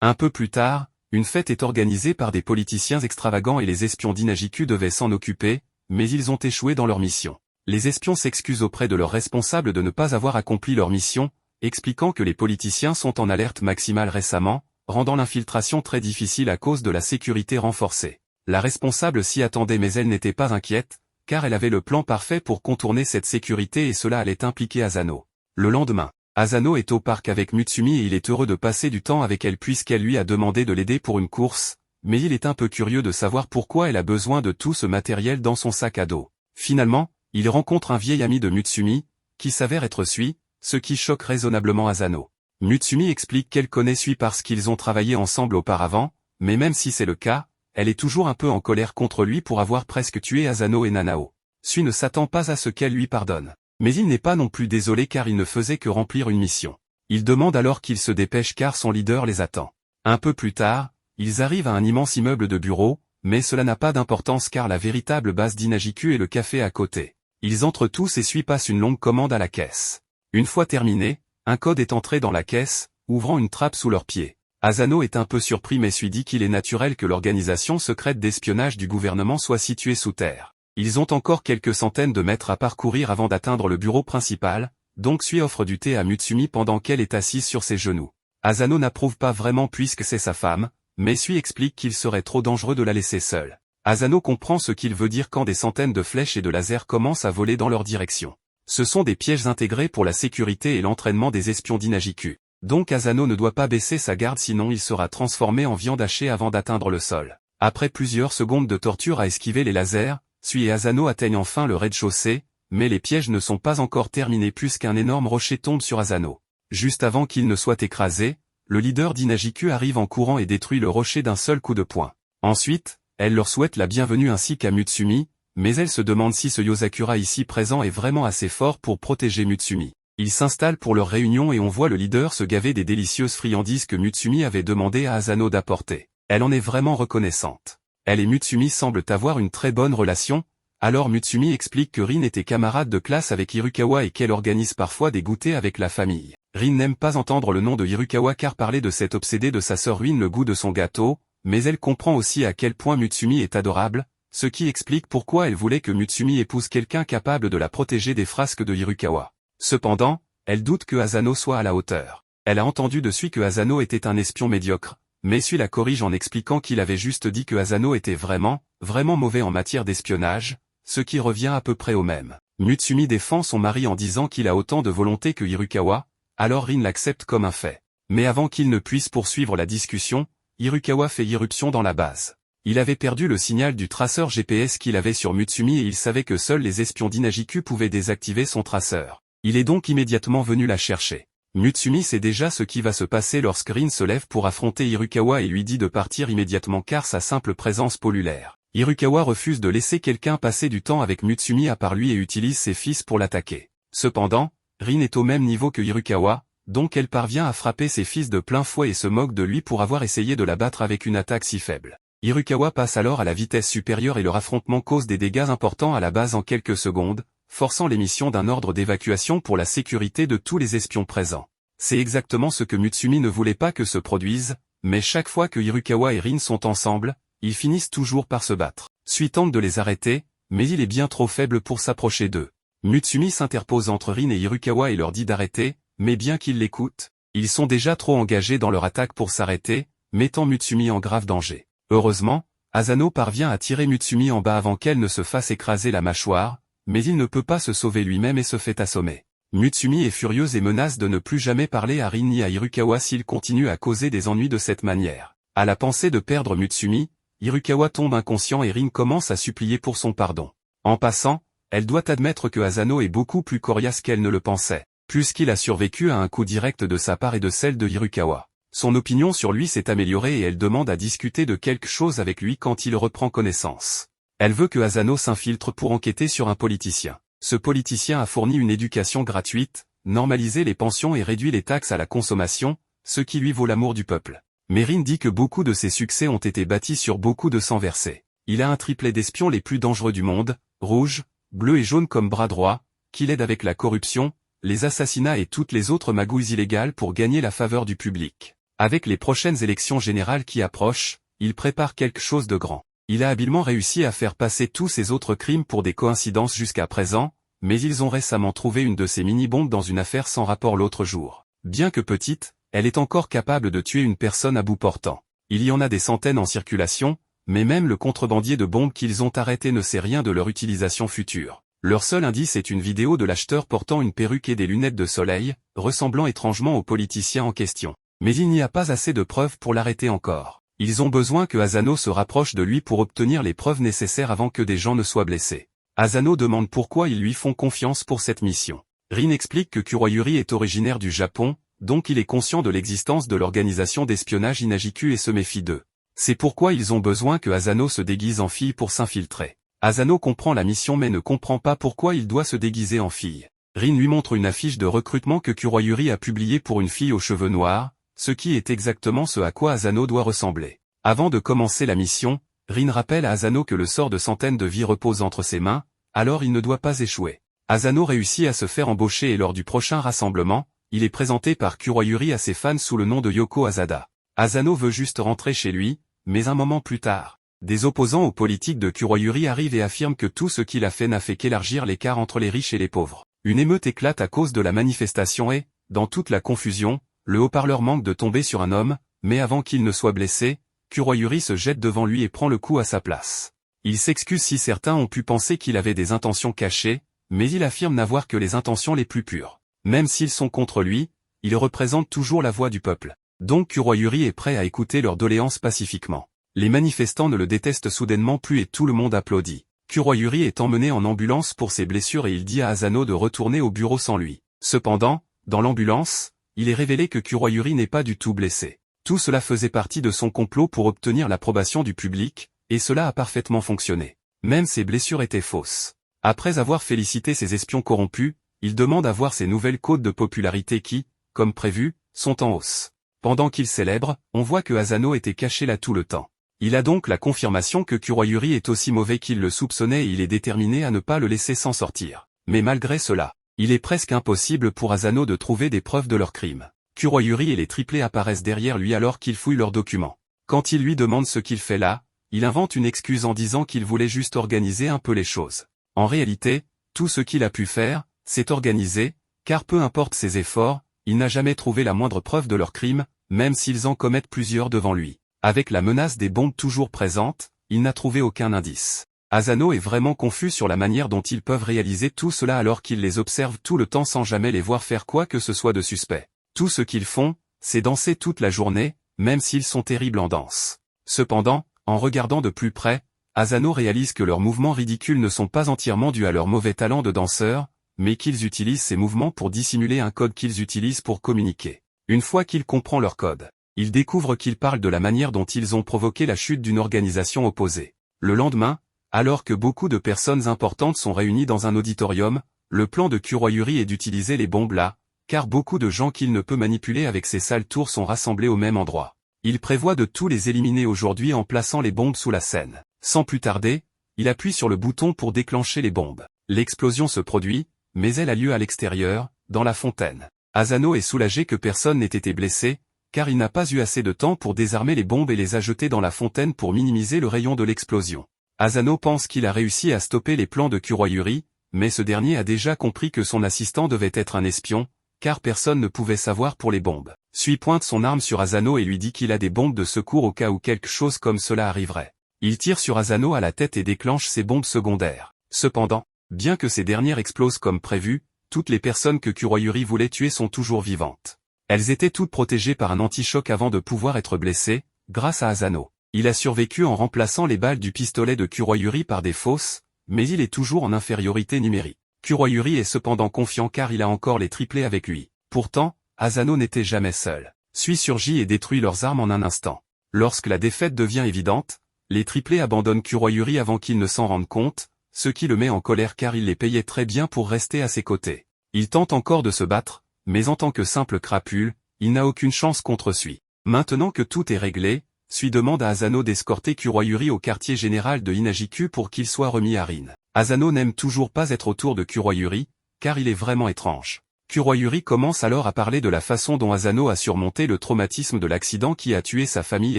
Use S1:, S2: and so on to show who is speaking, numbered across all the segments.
S1: Un peu plus tard, une fête est organisée par des politiciens extravagants et les espions d'Inajiku devaient s'en occuper, mais ils ont échoué dans leur mission. Les espions s'excusent auprès de leurs responsables de ne pas avoir accompli leur mission, expliquant que les politiciens sont en alerte maximale récemment, rendant l'infiltration très difficile à cause de la sécurité renforcée. La responsable s'y attendait mais elle n'était pas inquiète, car elle avait le plan parfait pour contourner cette sécurité et cela allait impliquer Asano. Le lendemain, Asano est au parc avec Mutsumi et il est heureux de passer du temps avec elle puisqu'elle lui a demandé de l'aider pour une course, mais il est un peu curieux de savoir pourquoi elle a besoin de tout ce matériel dans son sac à dos. Finalement, il rencontre un vieil ami de Mutsumi, qui s'avère être Sui, ce qui choque raisonnablement Asano. Mutsumi explique qu'elle connaît Sui parce qu'ils ont travaillé ensemble auparavant, mais même si c'est le cas, elle est toujours un peu en colère contre lui pour avoir presque tué Asano et Nanao. Sui ne s'attend pas à ce qu'elle lui pardonne. Mais il n'est pas non plus désolé car il ne faisait que remplir une mission. Il demande alors qu'il se dépêche car son leader les attend. Un peu plus tard, ils arrivent à un immense immeuble de bureaux, mais cela n'a pas d'importance car la véritable base d'Inajiku est le café à côté. Ils entrent tous et Sui passe une longue commande à la caisse. Une fois terminé, un code est entré dans la caisse, ouvrant une trappe sous leurs pieds. Asano est un peu surpris mais Sui dit qu'il est naturel que l'organisation secrète d'espionnage du gouvernement soit située sous terre. Ils ont encore quelques centaines de mètres à parcourir avant d'atteindre le bureau principal, donc Sui offre du thé à Mutsumi pendant qu'elle est assise sur ses genoux. Asano n'approuve pas vraiment puisque c'est sa femme, mais Sui explique qu'il serait trop dangereux de la laisser seule. Asano comprend ce qu'il veut dire quand des centaines de flèches et de lasers commencent à voler dans leur direction. Ce sont des pièges intégrés pour la sécurité et l'entraînement des espions d'Inajiku. Donc Asano ne doit pas baisser sa garde sinon il sera transformé en viande hachée avant d'atteindre le sol. Après plusieurs secondes de torture à esquiver les lasers, Sui et Asano atteignent enfin le rez-de-chaussée, mais les pièges ne sont pas encore terminés puisqu'un énorme rocher tombe sur Asano. Juste avant qu'il ne soit écrasé, le leader d'Inajiku arrive en courant et détruit le rocher d'un seul coup de poing. Ensuite, elle leur souhaite la bienvenue ainsi qu'à Mutsumi, mais elle se demande si ce Yozakura ici présent est vraiment assez fort pour protéger Mutsumi. Ils s'installent pour leur réunion et on voit le leader se gaver des délicieuses friandises que Mutsumi avait demandé à Asano d'apporter. Elle en est vraiment reconnaissante. Elle et Mutsumi semblent avoir une très bonne relation, alors Mutsumi explique que Rin était camarade de classe avec Hirukawa et qu'elle organise parfois des goûters avec la famille. Rin n'aime pas entendre le nom de Hirukawa car parler de cet obsédé de sa sœur ruine le goût de son gâteau, mais elle comprend aussi à quel point Mutsumi est adorable, ce qui explique pourquoi elle voulait que Mutsumi épouse quelqu'un capable de la protéger des frasques de Hirukawa. Cependant, elle doute que Asano soit à la hauteur. Elle a entendu de Sui que Asano était un espion médiocre, mais Sui la corrige en expliquant qu'il avait juste dit que Asano était vraiment mauvais en matière d'espionnage, ce qui revient à peu près au même. Mutsumi défend son mari en disant qu'il a autant de volonté que Hirukawa, alors Rin l'accepte comme un fait. Mais avant qu'il ne puisse poursuivre la discussion, Hirukawa fait irruption dans la base. Il avait perdu le signal du traceur GPS qu'il avait sur Mutsumi et il savait que seuls les espions d'Inajiku pouvaient désactiver son traceur. Il est donc immédiatement venu la chercher. Mutsumi sait déjà ce qui va se passer lorsque Rin se lève pour affronter Hirukawa et lui dit de partir immédiatement car sa simple présence pollue l'air. Hirukawa refuse de laisser quelqu'un passer du temps avec Mutsumi à part lui et utilise ses fils pour l'attaquer. Cependant, Rin est au même niveau que Hirukawa, donc elle parvient à frapper ses fils de plein fouet et se moque de lui pour avoir essayé de la battre avec une attaque si faible. Hirukawa passe alors à la vitesse supérieure et leur affrontement cause des dégâts importants à la base en quelques secondes, forçant l'émission d'un ordre d'évacuation pour la sécurité de tous les espions présents. C'est exactement ce que Mutsumi ne voulait pas que se produise, mais chaque fois que Hirukawa et Rin sont ensemble, ils finissent toujours par se battre. Sui tente de les arrêter, mais il est bien trop faible pour s'approcher d'eux. Mutsumi s'interpose entre Rin et Hirukawa et leur dit d'arrêter, mais bien qu'ils l'écoutent, ils sont déjà trop engagés dans leur attaque pour s'arrêter, mettant Mutsumi en grave danger. Heureusement, Asano parvient à tirer Mutsumi en bas avant qu'elle ne se fasse écraser la mâchoire, mais il ne peut pas se sauver lui-même et se fait assommer. Mutsumi est furieuse et menace de ne plus jamais parler à Rin ni à Hirukawa s'il continue à causer des ennuis de cette manière. À la pensée de perdre Mutsumi, Hirukawa tombe inconscient et Rin commence à supplier pour son pardon. En passant, elle doit admettre que Asano est beaucoup plus coriace qu'elle ne le pensait, puisqu'il a survécu à un coup direct de sa part et de celle de Hirukawa. Son opinion sur lui s'est améliorée et elle demande à discuter de quelque chose avec lui quand il reprend connaissance. Elle veut que Asano s'infiltre pour enquêter sur un politicien. Ce politicien a fourni une éducation gratuite, normalisé les pensions et réduit les taxes à la consommation, ce qui lui vaut l'amour du peuple. Mais Rin dit que beaucoup de ses succès ont été bâtis sur beaucoup de sang versé. Il a un triplet d'espions les plus dangereux du monde, rouge, bleu et jaune comme bras droit, qui l'aide avec la corruption, les assassinats et toutes les autres magouilles illégales pour gagner la faveur du public. Avec les prochaines élections générales qui approchent, il prépare quelque chose de grand. Il a habilement réussi à faire passer tous ses autres crimes pour des coïncidences jusqu'à présent, mais ils ont récemment trouvé une de ces mini-bombes dans une affaire sans rapport l'autre jour. Bien que petite, elle est encore capable de tuer une personne à bout portant. Il y en a des centaines en circulation, mais même le contrebandier de bombes qu'ils ont arrêté ne sait rien de leur utilisation future. Leur seul indice est une vidéo de l'acheteur portant une perruque et des lunettes de soleil, ressemblant étrangement au politicien en question. Mais il n'y a pas assez de preuves pour l'arrêter encore. Ils ont besoin que Asano se rapproche de lui pour obtenir les preuves nécessaires avant que des gens ne soient blessés. Asano demande pourquoi ils lui font confiance pour cette mission. Rin explique que Kuroyuri est originaire du Japon, donc il est conscient de l'existence de l'organisation d'espionnage Inajiku et se méfie d'eux. C'est pourquoi ils ont besoin que Asano se déguise en fille pour s'infiltrer. Asano comprend la mission mais ne comprend pas pourquoi il doit se déguiser en fille. Rin lui montre une affiche de recrutement que Kuroyuri a publiée pour une fille aux cheveux noirs, ce qui est exactement ce à quoi Asano doit ressembler. Avant de commencer la mission, Rin rappelle à Asano que le sort de centaines de vies repose entre ses mains, alors il ne doit pas échouer. Asano réussit à se faire embaucher et lors du prochain rassemblement, il est présenté par Kuroyuri à ses fans sous le nom de Yoko Asada. Asano veut juste rentrer chez lui, mais un moment plus tard, des opposants aux politiques de Kuroyuri arrivent et affirment que tout ce qu'il a fait n'a fait qu'élargir l'écart entre les riches et les pauvres. Une émeute éclate à cause de la manifestation et, dans toute la confusion, le haut-parleur manque de tomber sur un homme, mais avant qu'il ne soit blessé, Kuroyuri se jette devant lui et prend le coup à sa place. Il s'excuse si certains ont pu penser qu'il avait des intentions cachées, mais il affirme n'avoir que les intentions les plus pures. Même s'ils sont contre lui, il représente toujours la voix du peuple. Donc Kuroyuri est prêt à écouter leurs doléances pacifiquement. Les manifestants ne le détestent soudainement plus et tout le monde applaudit. Kuroyuri est emmené en ambulance pour ses blessures et il dit à Asano de retourner au bureau sans lui. Cependant, dans l'ambulance, il est révélé que Kuroyuri n'est pas du tout blessé. Tout cela faisait partie de son complot pour obtenir l'approbation du public, et cela a parfaitement fonctionné. Même ses blessures étaient fausses. Après avoir félicité ses espions corrompus, il demande à voir ses nouvelles cotes de popularité qui, comme prévu, sont en hausse. Pendant qu'il célèbre, on voit que Asano était caché là tout le temps. Il a donc la confirmation que Kuroyuri est aussi mauvais qu'il le soupçonnait et il est déterminé à ne pas le laisser s'en sortir. Mais malgré cela, il est presque impossible pour Asano de trouver des preuves de leur crime. Kuroyuri et les triplés apparaissent derrière lui alors qu'il fouille leurs documents. Quand il lui demande ce qu'il fait là, il invente une excuse en disant qu'il voulait juste organiser un peu les choses. En réalité, tout ce qu'il a pu faire, c'est organiser, car peu importe ses efforts, il n'a jamais trouvé la moindre preuve de leur crime, même s'ils en commettent plusieurs devant lui. Avec la menace des bombes toujours présente, il n'a trouvé aucun indice. Asano est vraiment confus sur la manière dont ils peuvent réaliser tout cela alors qu'il les observe tout le temps sans jamais les voir faire quoi que ce soit de suspect. Tout ce qu'ils font, c'est danser toute la journée, même s'ils sont terribles en danse. Cependant, en regardant de plus près, Asano réalise que leurs mouvements ridicules ne sont pas entièrement dus à leur mauvais talent de danseur, mais qu'ils utilisent ces mouvements pour dissimuler un code qu'ils utilisent pour communiquer. Une fois qu'il comprend leur code, il découvre qu'ils parlent de la manière dont ils ont provoqué la chute d'une organisation opposée. Le lendemain, alors que beaucoup de personnes importantes sont réunies dans un auditorium, le plan de Kuroyuri est d'utiliser les bombes là, car beaucoup de gens qu'il ne peut manipuler avec ses sales tours sont rassemblés au même endroit. Il prévoit de tous les éliminer aujourd'hui en plaçant les bombes sous la scène. Sans plus tarder, il appuie sur le bouton pour déclencher les bombes. L'explosion se produit, mais elle a lieu à l'extérieur, dans la fontaine. Asano est soulagé que personne n'ait été blessé, car il n'a pas eu assez de temps pour désarmer les bombes et les ajouter dans la fontaine pour minimiser le rayon de l'explosion. Asano pense qu'il a réussi à stopper les plans de Kuroyuri, mais ce dernier a déjà compris que son assistant devait être un espion, car personne ne pouvait savoir pour les bombes. Sui pointe son arme sur Asano et lui dit qu'il a des bombes de secours au cas où quelque chose comme cela arriverait. Il tire sur Asano à la tête et déclenche ses bombes secondaires. Cependant, bien que ces dernières explosent comme prévu, toutes les personnes que Kuroyuri voulait tuer sont toujours vivantes. Elles étaient toutes protégées par un anti-choc avant de pouvoir être blessées, grâce à Asano. Il a survécu en remplaçant les balles du pistolet de Kuroyuri par des fausses, mais il est toujours en infériorité numérique. Kuroyuri est cependant confiant car il a encore les triplés avec lui. Pourtant, Asano n'était jamais seul. Sui surgit et détruit leurs armes en un instant. Lorsque la défaite devient évidente, les triplés abandonnent Kuroyuri avant qu'il ne s'en rende compte, ce qui le met en colère car il les payait très bien pour rester à ses côtés. Il tente encore de se battre, mais en tant que simple crapule, il n'a aucune chance contre Sui. Maintenant que tout est réglé, Sui demande à Asano d'escorter Kuroyuri au quartier général de Inajiku pour qu'il soit remis à Rin. Asano n'aime toujours pas être autour de Kuroyuri, car il est vraiment étrange. Kuroyuri commence alors à parler de la façon dont Asano a surmonté le traumatisme de l'accident qui a tué sa famille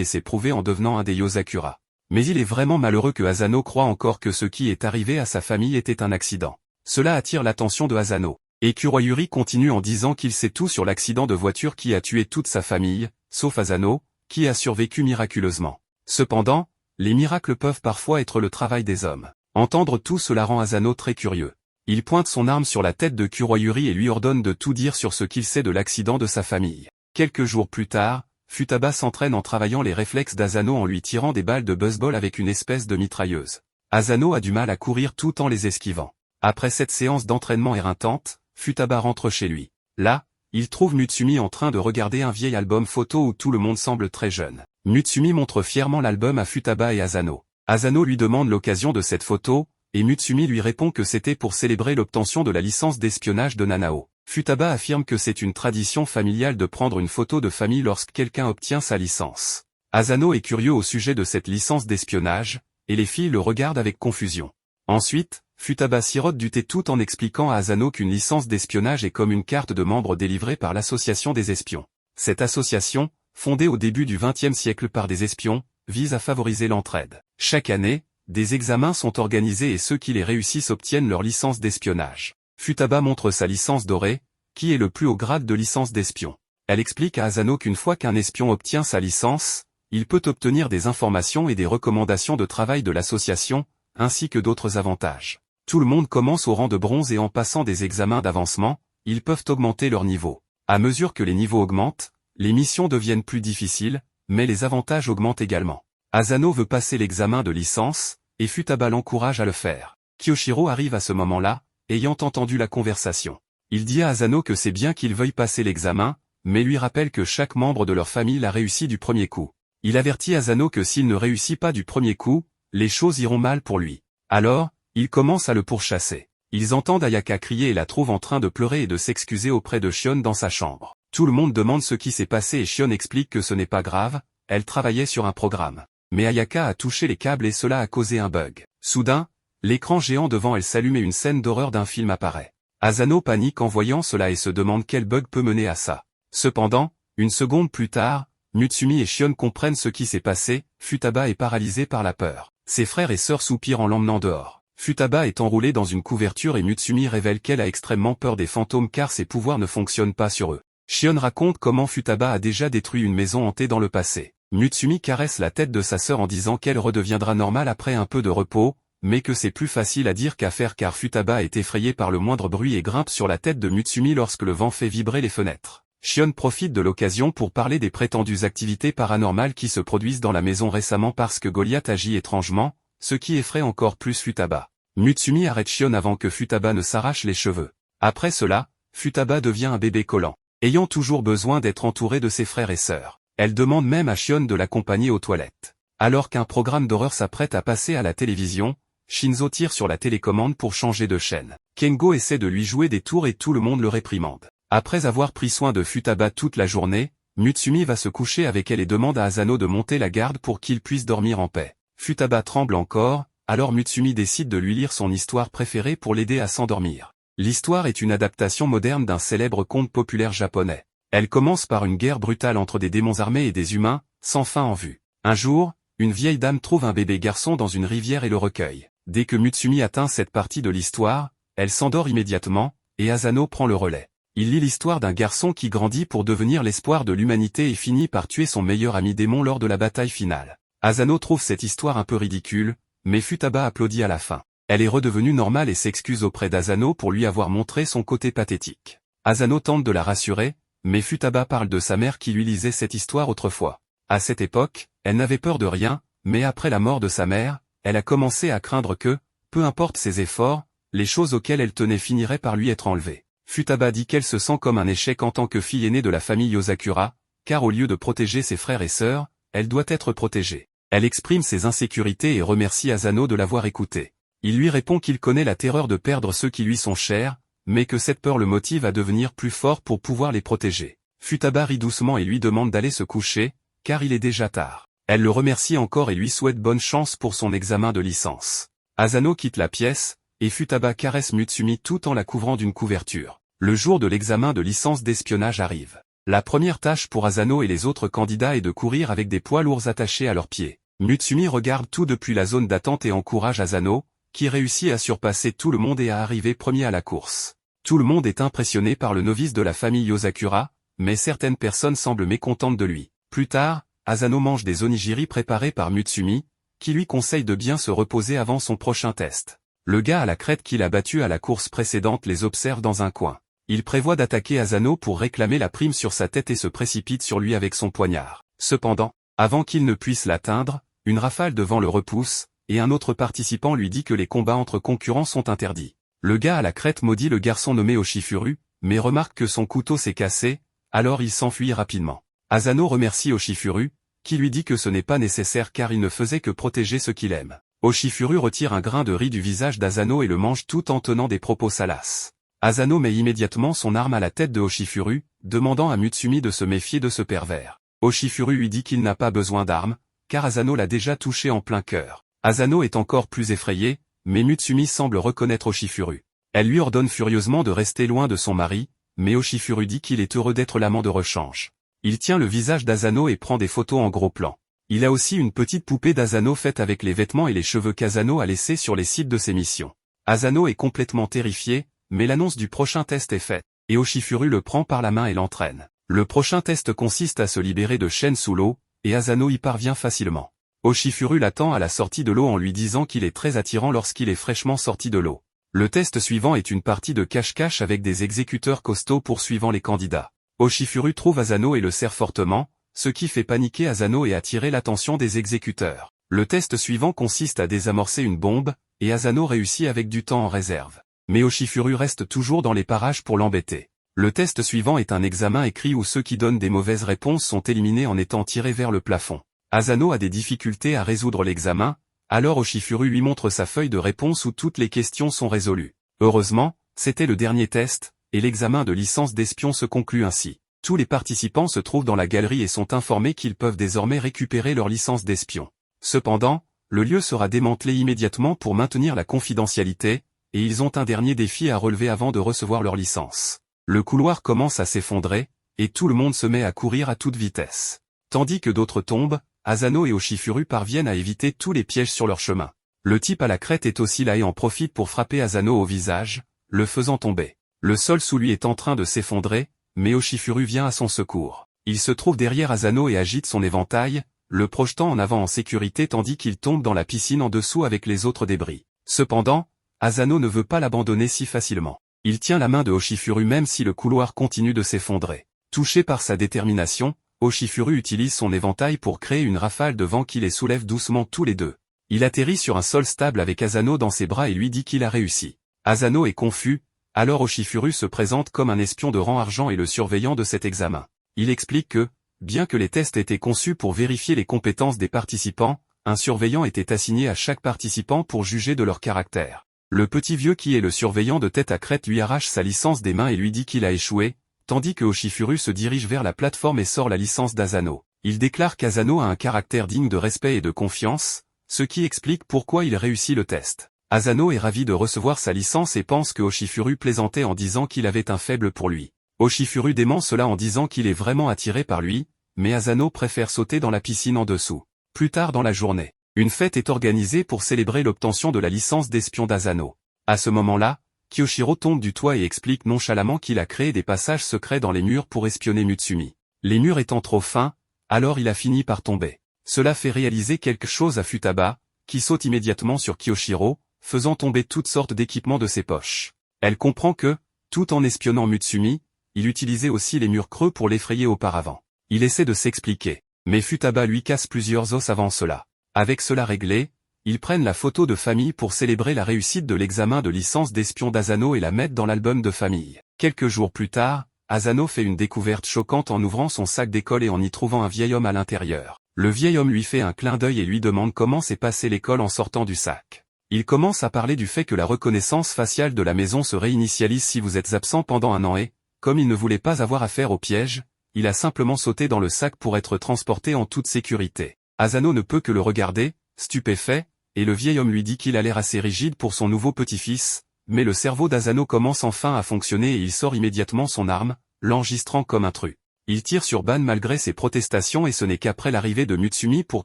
S1: et s'est prouvé en devenant un des Yozakura. Mais il est vraiment malheureux que Asano croit encore que ce qui est arrivé à sa famille était un accident. Cela attire l'attention de Asano. Et Kuroyuri continue en disant qu'il sait tout sur l'accident de voiture qui a tué toute sa famille, sauf Asano, qui a survécu miraculeusement. Cependant, les miracles peuvent parfois être le travail des hommes. Entendre tout cela rend Asano très curieux. Il pointe son arme sur la tête de Kuroyuri et lui ordonne de tout dire sur ce qu'il sait de l'accident de sa famille. Quelques jours plus tard, Futaba s'entraîne en travaillant les réflexes d'Asano en lui tirant des balles de baseball avec une espèce de mitrailleuse. Asano a du mal à courir tout en les esquivant. Après cette séance d'entraînement éreintante, Futaba rentre chez lui. Là, il trouve Mutsumi en train de regarder un vieil album photo où tout le monde semble très jeune. Mutsumi montre fièrement l'album à Futaba et Asano. Asano lui demande l'occasion de cette photo, et Mutsumi lui répond que c'était pour célébrer l'obtention de la licence d'espionnage de Nanao. Futaba affirme que c'est une tradition familiale de prendre une photo de famille lorsque quelqu'un obtient sa licence. Asano est curieux au sujet de cette licence d'espionnage, et les filles le regardent avec confusion. Ensuite, Futaba sirote du thé tout en expliquant à Asano qu'une licence d'espionnage est comme une carte de membre délivrée par l'Association des espions. Cette association, fondée au début du XXe siècle par des espions, vise à favoriser l'entraide. Chaque année, des examens sont organisés et ceux qui les réussissent obtiennent leur licence d'espionnage. Futaba montre sa licence dorée, qui est le plus haut grade de licence d'espion. Elle explique à Asano qu'une fois qu'un espion obtient sa licence, il peut obtenir des informations et des recommandations de travail de l'association, ainsi que d'autres avantages. Tout le monde commence au rang de bronze et en passant des examens d'avancement, ils peuvent augmenter leur niveau. À mesure que les niveaux augmentent, les missions deviennent plus difficiles, mais les avantages augmentent également. Asano veut passer l'examen de licence, et Futaba l'encourage à le faire. Kyoshiro arrive à ce moment-là, ayant entendu la conversation. Il dit à Asano que c'est bien qu'il veuille passer l'examen, mais lui rappelle que chaque membre de leur famille l'a réussi du premier coup. Il avertit Asano que s'il ne réussit pas du premier coup, les choses iront mal pour lui. Alors, il commence à le pourchasser. Ils entendent Ayaka crier et la trouvent en train de pleurer et de s'excuser auprès de Shion dans sa chambre. Tout le monde demande ce qui s'est passé et Shion explique que ce n'est pas grave, elle travaillait sur un programme. Mais Ayaka a touché les câbles et cela a causé un bug. Soudain, l'écran géant devant elle s'allume et une scène d'horreur d'un film apparaît. Asano panique en voyant cela et se demande quel bug peut mener à ça. Cependant, une seconde plus tard, Mutsumi et Shion comprennent ce qui s'est passé, Futaba est paralysé par la peur. Ses frères et sœurs soupirent en l'emmenant dehors. Futaba est enroulée dans une couverture et Mutsumi révèle qu'elle a extrêmement peur des fantômes car ses pouvoirs ne fonctionnent pas sur eux. Shion raconte comment Futaba a déjà détruit une maison hantée dans le passé. Mutsumi caresse la tête de sa sœur en disant qu'elle redeviendra normale après un peu de repos, mais que c'est plus facile à dire qu'à faire car Futaba est effrayée par le moindre bruit et grimpe sur la tête de Mutsumi lorsque le vent fait vibrer les fenêtres. Shion profite de l'occasion pour parler des prétendues activités paranormales qui se produisent dans la maison récemment parce que Goliath agit étrangement, ce qui effraie encore plus Futaba. Mutsumi arrête Shion avant que Futaba ne s'arrache les cheveux. Après cela, Futaba devient un bébé collant, ayant toujours besoin d'être entouré de ses frères et sœurs. Elle demande même à Shion de l'accompagner aux toilettes. Alors qu'un programme d'horreur s'apprête à passer à la télévision, Shinzo tire sur la télécommande pour changer de chaîne. Kengo essaie de lui jouer des tours et tout le monde le réprimande. Après avoir pris soin de Futaba toute la journée, Mutsumi va se coucher avec elle et demande à Asano de monter la garde pour qu'il puisse dormir en paix. Futaba tremble encore, alors Mutsumi décide de lui lire son histoire préférée pour l'aider à s'endormir. L'histoire est une adaptation moderne d'un célèbre conte populaire japonais. Elle commence par une guerre brutale entre des démons armés et des humains, sans fin en vue. Un jour, une vieille dame trouve un bébé garçon dans une rivière et le recueille. Dès que Mutsumi atteint cette partie de l'histoire, elle s'endort immédiatement, et Asano prend le relais. Il lit l'histoire d'un garçon qui grandit pour devenir l'espoir de l'humanité et finit par tuer son meilleur ami démon lors de la bataille finale. Asano trouve cette histoire un peu ridicule, mais Futaba applaudit à la fin. Elle est redevenue normale et s'excuse auprès d'Asano pour lui avoir montré son côté pathétique. Asano tente de la rassurer, mais Futaba parle de sa mère qui lui lisait cette histoire autrefois. À cette époque, elle n'avait peur de rien, mais après la mort de sa mère, elle a commencé à craindre que, peu importe ses efforts, les choses auxquelles elle tenait finiraient par lui être enlevées. Futaba dit qu'elle se sent comme un échec en tant que fille aînée de la famille Yozakura, car au lieu de protéger ses frères et sœurs, elle doit être protégée. Elle exprime ses insécurités et remercie Asano de l'avoir écoutée. Il lui répond qu'il connaît la terreur de perdre ceux qui lui sont chers, mais que cette peur le motive à devenir plus fort pour pouvoir les protéger. Futaba rit doucement et lui demande d'aller se coucher, car il est déjà tard. Elle le remercie encore et lui souhaite bonne chance pour son examen de licence. Asano quitte la pièce, et Futaba caresse Mutsumi tout en la couvrant d'une couverture. Le jour de l'examen de licence d'espionnage arrive. La première tâche pour Asano et les autres candidats est de courir avec des poids lourds attachés à leurs pieds. Mutsumi regarde tout depuis la zone d'attente et encourage Asano, qui réussit à surpasser tout le monde et à arriver premier à la course. Tout le monde est impressionné par le novice de la famille Yosakura, mais certaines personnes semblent mécontentes de lui. Plus tard, Asano mange des onigiri préparés par Mutsumi, qui lui conseille de bien se reposer avant son prochain test. Le gars à la crête qu'il a battu à la course précédente les observe dans un coin. Il prévoit d'attaquer Asano pour réclamer la prime sur sa tête et se précipite sur lui avec son poignard. Cependant, avant qu'il ne puisse l'atteindre, une rafale de vent le repousse, et un autre participant lui dit que les combats entre concurrents sont interdits. Le gars à la crête maudit le garçon nommé Oshifuru, mais remarque que son couteau s'est cassé, alors il s'enfuit rapidement. Asano remercie Oshifuru, qui lui dit que ce n'est pas nécessaire car il ne faisait que protéger ce qu'il aime. Oshifuru retire un grain de riz du visage d'Asano et le mange tout en tenant des propos salaces. Asano met immédiatement son arme à la tête de Oshifuru, demandant à Mutsumi de se méfier de ce pervers. Oshifuru lui dit qu'il n'a pas besoin d'armes, car Asano l'a déjà touché en plein cœur. Asano est encore plus effrayé, mais Mutsumi semble reconnaître Oshifuru. Elle lui ordonne furieusement de rester loin de son mari, mais Oshifuru dit qu'il est heureux d'être l'amant de rechange. Il tient le visage d'Asano et prend des photos en gros plan. Il a aussi une petite poupée d'Asano faite avec les vêtements et les cheveux qu'Asano a laissés sur les sites de ses missions. Asano est complètement terrifié, mais l'annonce du prochain test est faite, et Oshifuru le prend par la main et l'entraîne. Le prochain test consiste à se libérer de chaînes sous l'eau, et Asano y parvient facilement. Oshifuru l'attend à la sortie de l'eau en lui disant qu'il est très attirant lorsqu'il est fraîchement sorti de l'eau. Le test suivant est une partie de cache-cache avec des exécuteurs costauds poursuivant les candidats. Oshifuru trouve Asano et le serre fortement, ce qui fait paniquer Asano et attirer l'attention des exécuteurs. Le test suivant consiste à désamorcer une bombe, et Asano réussit avec du temps en réserve. Mais Oshifuru reste toujours dans les parages pour l'embêter. Le test suivant est un examen écrit où ceux qui donnent des mauvaises réponses sont éliminés en étant tirés vers le plafond. Asano a des difficultés à résoudre l'examen, alors Oshifuru lui montre sa feuille de réponse où toutes les questions sont résolues. Heureusement, c'était le dernier test, et l'examen de licence d'espion se conclut ainsi. Tous les participants se trouvent dans la galerie et sont informés qu'ils peuvent désormais récupérer leur licence d'espion. Cependant, le lieu sera démantelé immédiatement pour maintenir la confidentialité, et ils ont un dernier défi à relever avant de recevoir leur licence. Le couloir commence à s'effondrer, et tout le monde se met à courir à toute vitesse. Tandis que d'autres tombent, Asano et Oshifuru parviennent à éviter tous les pièges sur leur chemin. Le type à la crête est aussi là et en profite pour frapper Asano au visage, le faisant tomber. Le sol sous lui est en train de s'effondrer, mais Oshifuru vient à son secours. Il se trouve derrière Asano et agite son éventail, le projetant en avant en sécurité tandis qu'il tombe dans la piscine en dessous avec les autres débris. Cependant, Asano ne veut pas l'abandonner si facilement. Il tient la main de Oshifuru même si le couloir continue de s'effondrer. Touché par sa détermination, Oshifuru utilise son éventail pour créer une rafale de vent qui les soulève doucement tous les deux. Il atterrit sur un sol stable avec Asano dans ses bras et lui dit qu'il a réussi. Asano est confus, alors Oshifuru se présente comme un espion de rang argent et le surveillant de cet examen. Il explique que, bien que les tests étaient conçus pour vérifier les compétences des participants, un surveillant était assigné à chaque participant pour juger de leur caractère. Le petit vieux qui est le surveillant de tête à crête lui arrache sa licence des mains et lui dit qu'il a échoué, tandis que Oshifuru se dirige vers la plateforme et sort la licence d'Asano. Il déclare qu'Asano a un caractère digne de respect et de confiance, ce qui explique pourquoi il réussit le test. Asano est ravi de recevoir sa licence et pense que Oshifuru plaisantait en disant qu'il avait un faible pour lui. Oshifuru dément cela en disant qu'il est vraiment attiré par lui, mais Asano préfère sauter dans la piscine en dessous. Plus tard dans la journée, une fête est organisée pour célébrer l'obtention de la licence d'espion d'Asano. À ce moment-là, Kyoshiro tombe du toit et explique nonchalamment qu'il a créé des passages secrets dans les murs pour espionner Mutsumi. Les murs étant trop fins, alors il a fini par tomber. Cela fait réaliser quelque chose à Futaba, qui saute immédiatement sur Kyoshiro, faisant tomber toutes sortes d'équipements de ses poches. Elle comprend que, tout en espionnant Mutsumi, il utilisait aussi les murs creux pour l'effrayer auparavant. Il essaie de s'expliquer, mais Futaba lui casse plusieurs os avant cela. Avec cela réglé, ils prennent la photo de famille pour célébrer la réussite de l'examen de licence d'espion d'Asano et la mettent dans l'album de famille. Quelques jours plus tard, Asano fait une découverte choquante en ouvrant son sac d'école et en y trouvant un vieil homme à l'intérieur. Le vieil homme lui fait un clin d'œil et lui demande comment s'est passé l'école en sortant du sac. Il commence à parler du fait que la reconnaissance faciale de la maison se réinitialise si vous êtes absent pendant un an et, comme il ne voulait pas avoir affaire au piège, il a simplement sauté dans le sac pour être transporté en toute sécurité. Asano ne peut que le regarder, stupéfait, et le vieil homme lui dit qu'il a l'air assez rigide pour son nouveau petit-fils, Mais le cerveau d'Asano commence enfin à fonctionner et il sort immédiatement son arme, l'enregistrant comme intrus. Il tire sur Ban malgré ses protestations et ce n'est qu'après l'arrivée de Mutsumi pour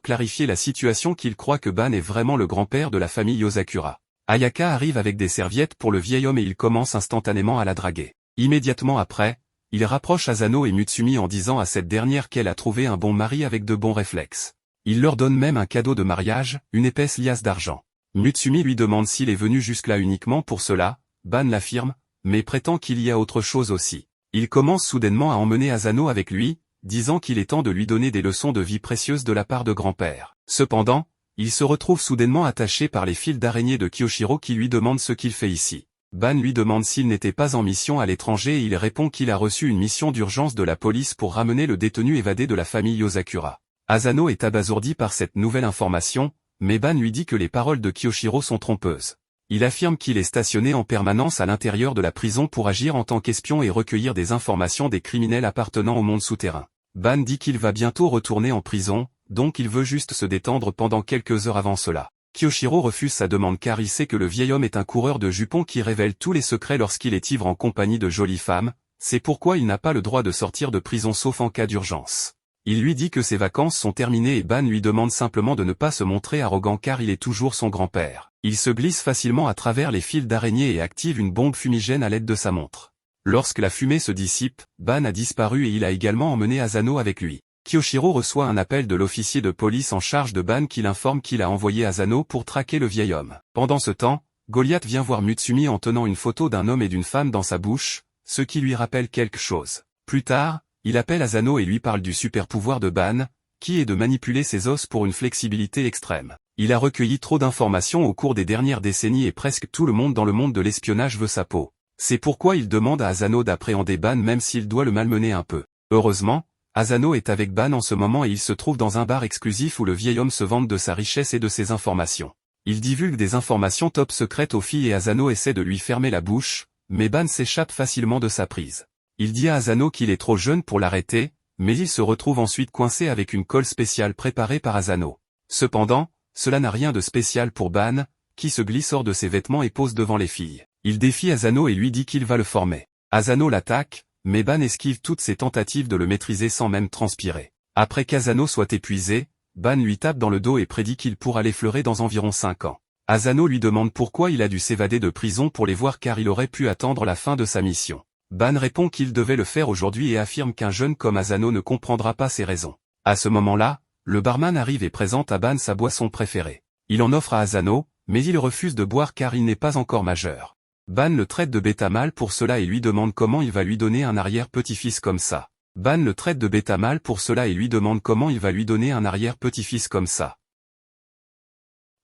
S1: clarifier la situation qu'il croit que Ban est vraiment le grand-père de la famille Yosakura. Ayaka arrive avec des serviettes pour le vieil homme et il commence instantanément à la draguer. Immédiatement après, il rapproche Asano et Mutsumi en disant à cette dernière qu'elle a trouvé un bon mari avec de bons réflexes. Il leur donne même un cadeau de mariage, une épaisse liasse d'argent. Mutsumi lui demande s'il est venu jusque-là uniquement pour cela, Ban l'affirme, mais prétend qu'il y a autre chose aussi. Il commence soudainement à emmener Asano avec lui, disant qu'il est temps de lui donner des leçons de vie précieuses de la part de grand-père. Cependant, il se retrouve soudainement attaché par les fils d'araignée de Kiyoshiro qui lui demande ce qu'il fait ici. Ban lui demande s'il n'était pas en mission à l'étranger et il répond qu'il a reçu une mission d'urgence de la police pour ramener le détenu évadé de la famille Yosakura. Asano est abasourdi par cette nouvelle information, mais Ban lui dit que les paroles de Kiyoshiro sont trompeuses. Il affirme qu'il est stationné en permanence à l'intérieur de la prison pour agir en tant qu'espion et recueillir des informations des criminels appartenant au monde souterrain. Ban dit qu'il va bientôt retourner en prison, donc il veut juste se détendre pendant quelques heures avant cela. Kiyoshiro refuse sa demande car il sait que le vieil homme est un coureur de jupons qui révèle tous les secrets lorsqu'il est ivre en compagnie de jolies femmes, c'est pourquoi il n'a pas le droit de sortir de prison sauf en cas d'urgence. Il lui dit que ses vacances sont terminées et Ban lui demande simplement de ne pas se montrer arrogant car il est toujours son grand-père. Il se glisse facilement à travers les fils d'araignée et active une bombe fumigène à l'aide de sa montre. Lorsque la fumée se dissipe, Ban a disparu et il a également emmené Asano avec lui. Kiyoshiro reçoit un appel de l'officier de police en charge de Ban qui l'informe qu'il a envoyé Asano pour traquer le vieil homme. Pendant ce temps, Goliath vient voir Mutsumi en tenant une photo d'un homme et d'une femme dans sa bouche, ce qui lui rappelle quelque chose. Plus tard, il appelle Asano et lui parle du super pouvoir de Ban, qui est de manipuler ses os pour une flexibilité extrême. Il a recueilli trop d'informations au cours des dernières décennies et presque tout le monde dans le monde de l'espionnage veut sa peau. C'est pourquoi il demande à Asano d'appréhender Ban même s'il doit le malmener un peu. Heureusement, Asano est avec Ban en ce moment et il se trouve dans un bar exclusif où le vieil homme se vante de sa richesse et de ses informations. Il divulgue des informations top secrètes aux filles et Asano essaie de lui fermer la bouche, mais Ban s'échappe facilement de sa prise. Il dit à Asano qu'il est trop jeune pour l'arrêter, mais il se retrouve ensuite coincé avec une colle spéciale préparée par Asano. Cependant, cela n'a rien de spécial pour Ban, qui se glisse hors de ses vêtements et pose devant les filles. Il défie Asano et lui dit qu'il va le former. Asano l'attaque, mais Ban esquive toutes ses tentatives de le maîtriser sans même transpirer. Après qu'Asano soit épuisé, Ban lui tape dans le dos et prédit qu'il pourra l'effleurer dans environ 5 ans. Asano lui demande pourquoi il a dû s'évader de prison pour les voir car il aurait pu attendre la fin de sa mission. Ban répond qu'il devait le faire aujourd'hui et affirme qu'un jeune comme Asano ne comprendra pas ses raisons. À ce moment-là, le barman arrive et présente à Ban sa boisson préférée. Il en offre à Asano, mais il refuse de boire car il n'est pas encore majeur. Ban le traite de bêta mâle pour cela et lui demande comment il va lui donner un arrière-petit-fils comme ça. Ban le traite de bêta mâle pour cela et lui demande comment il va lui donner un arrière-petit-fils comme ça.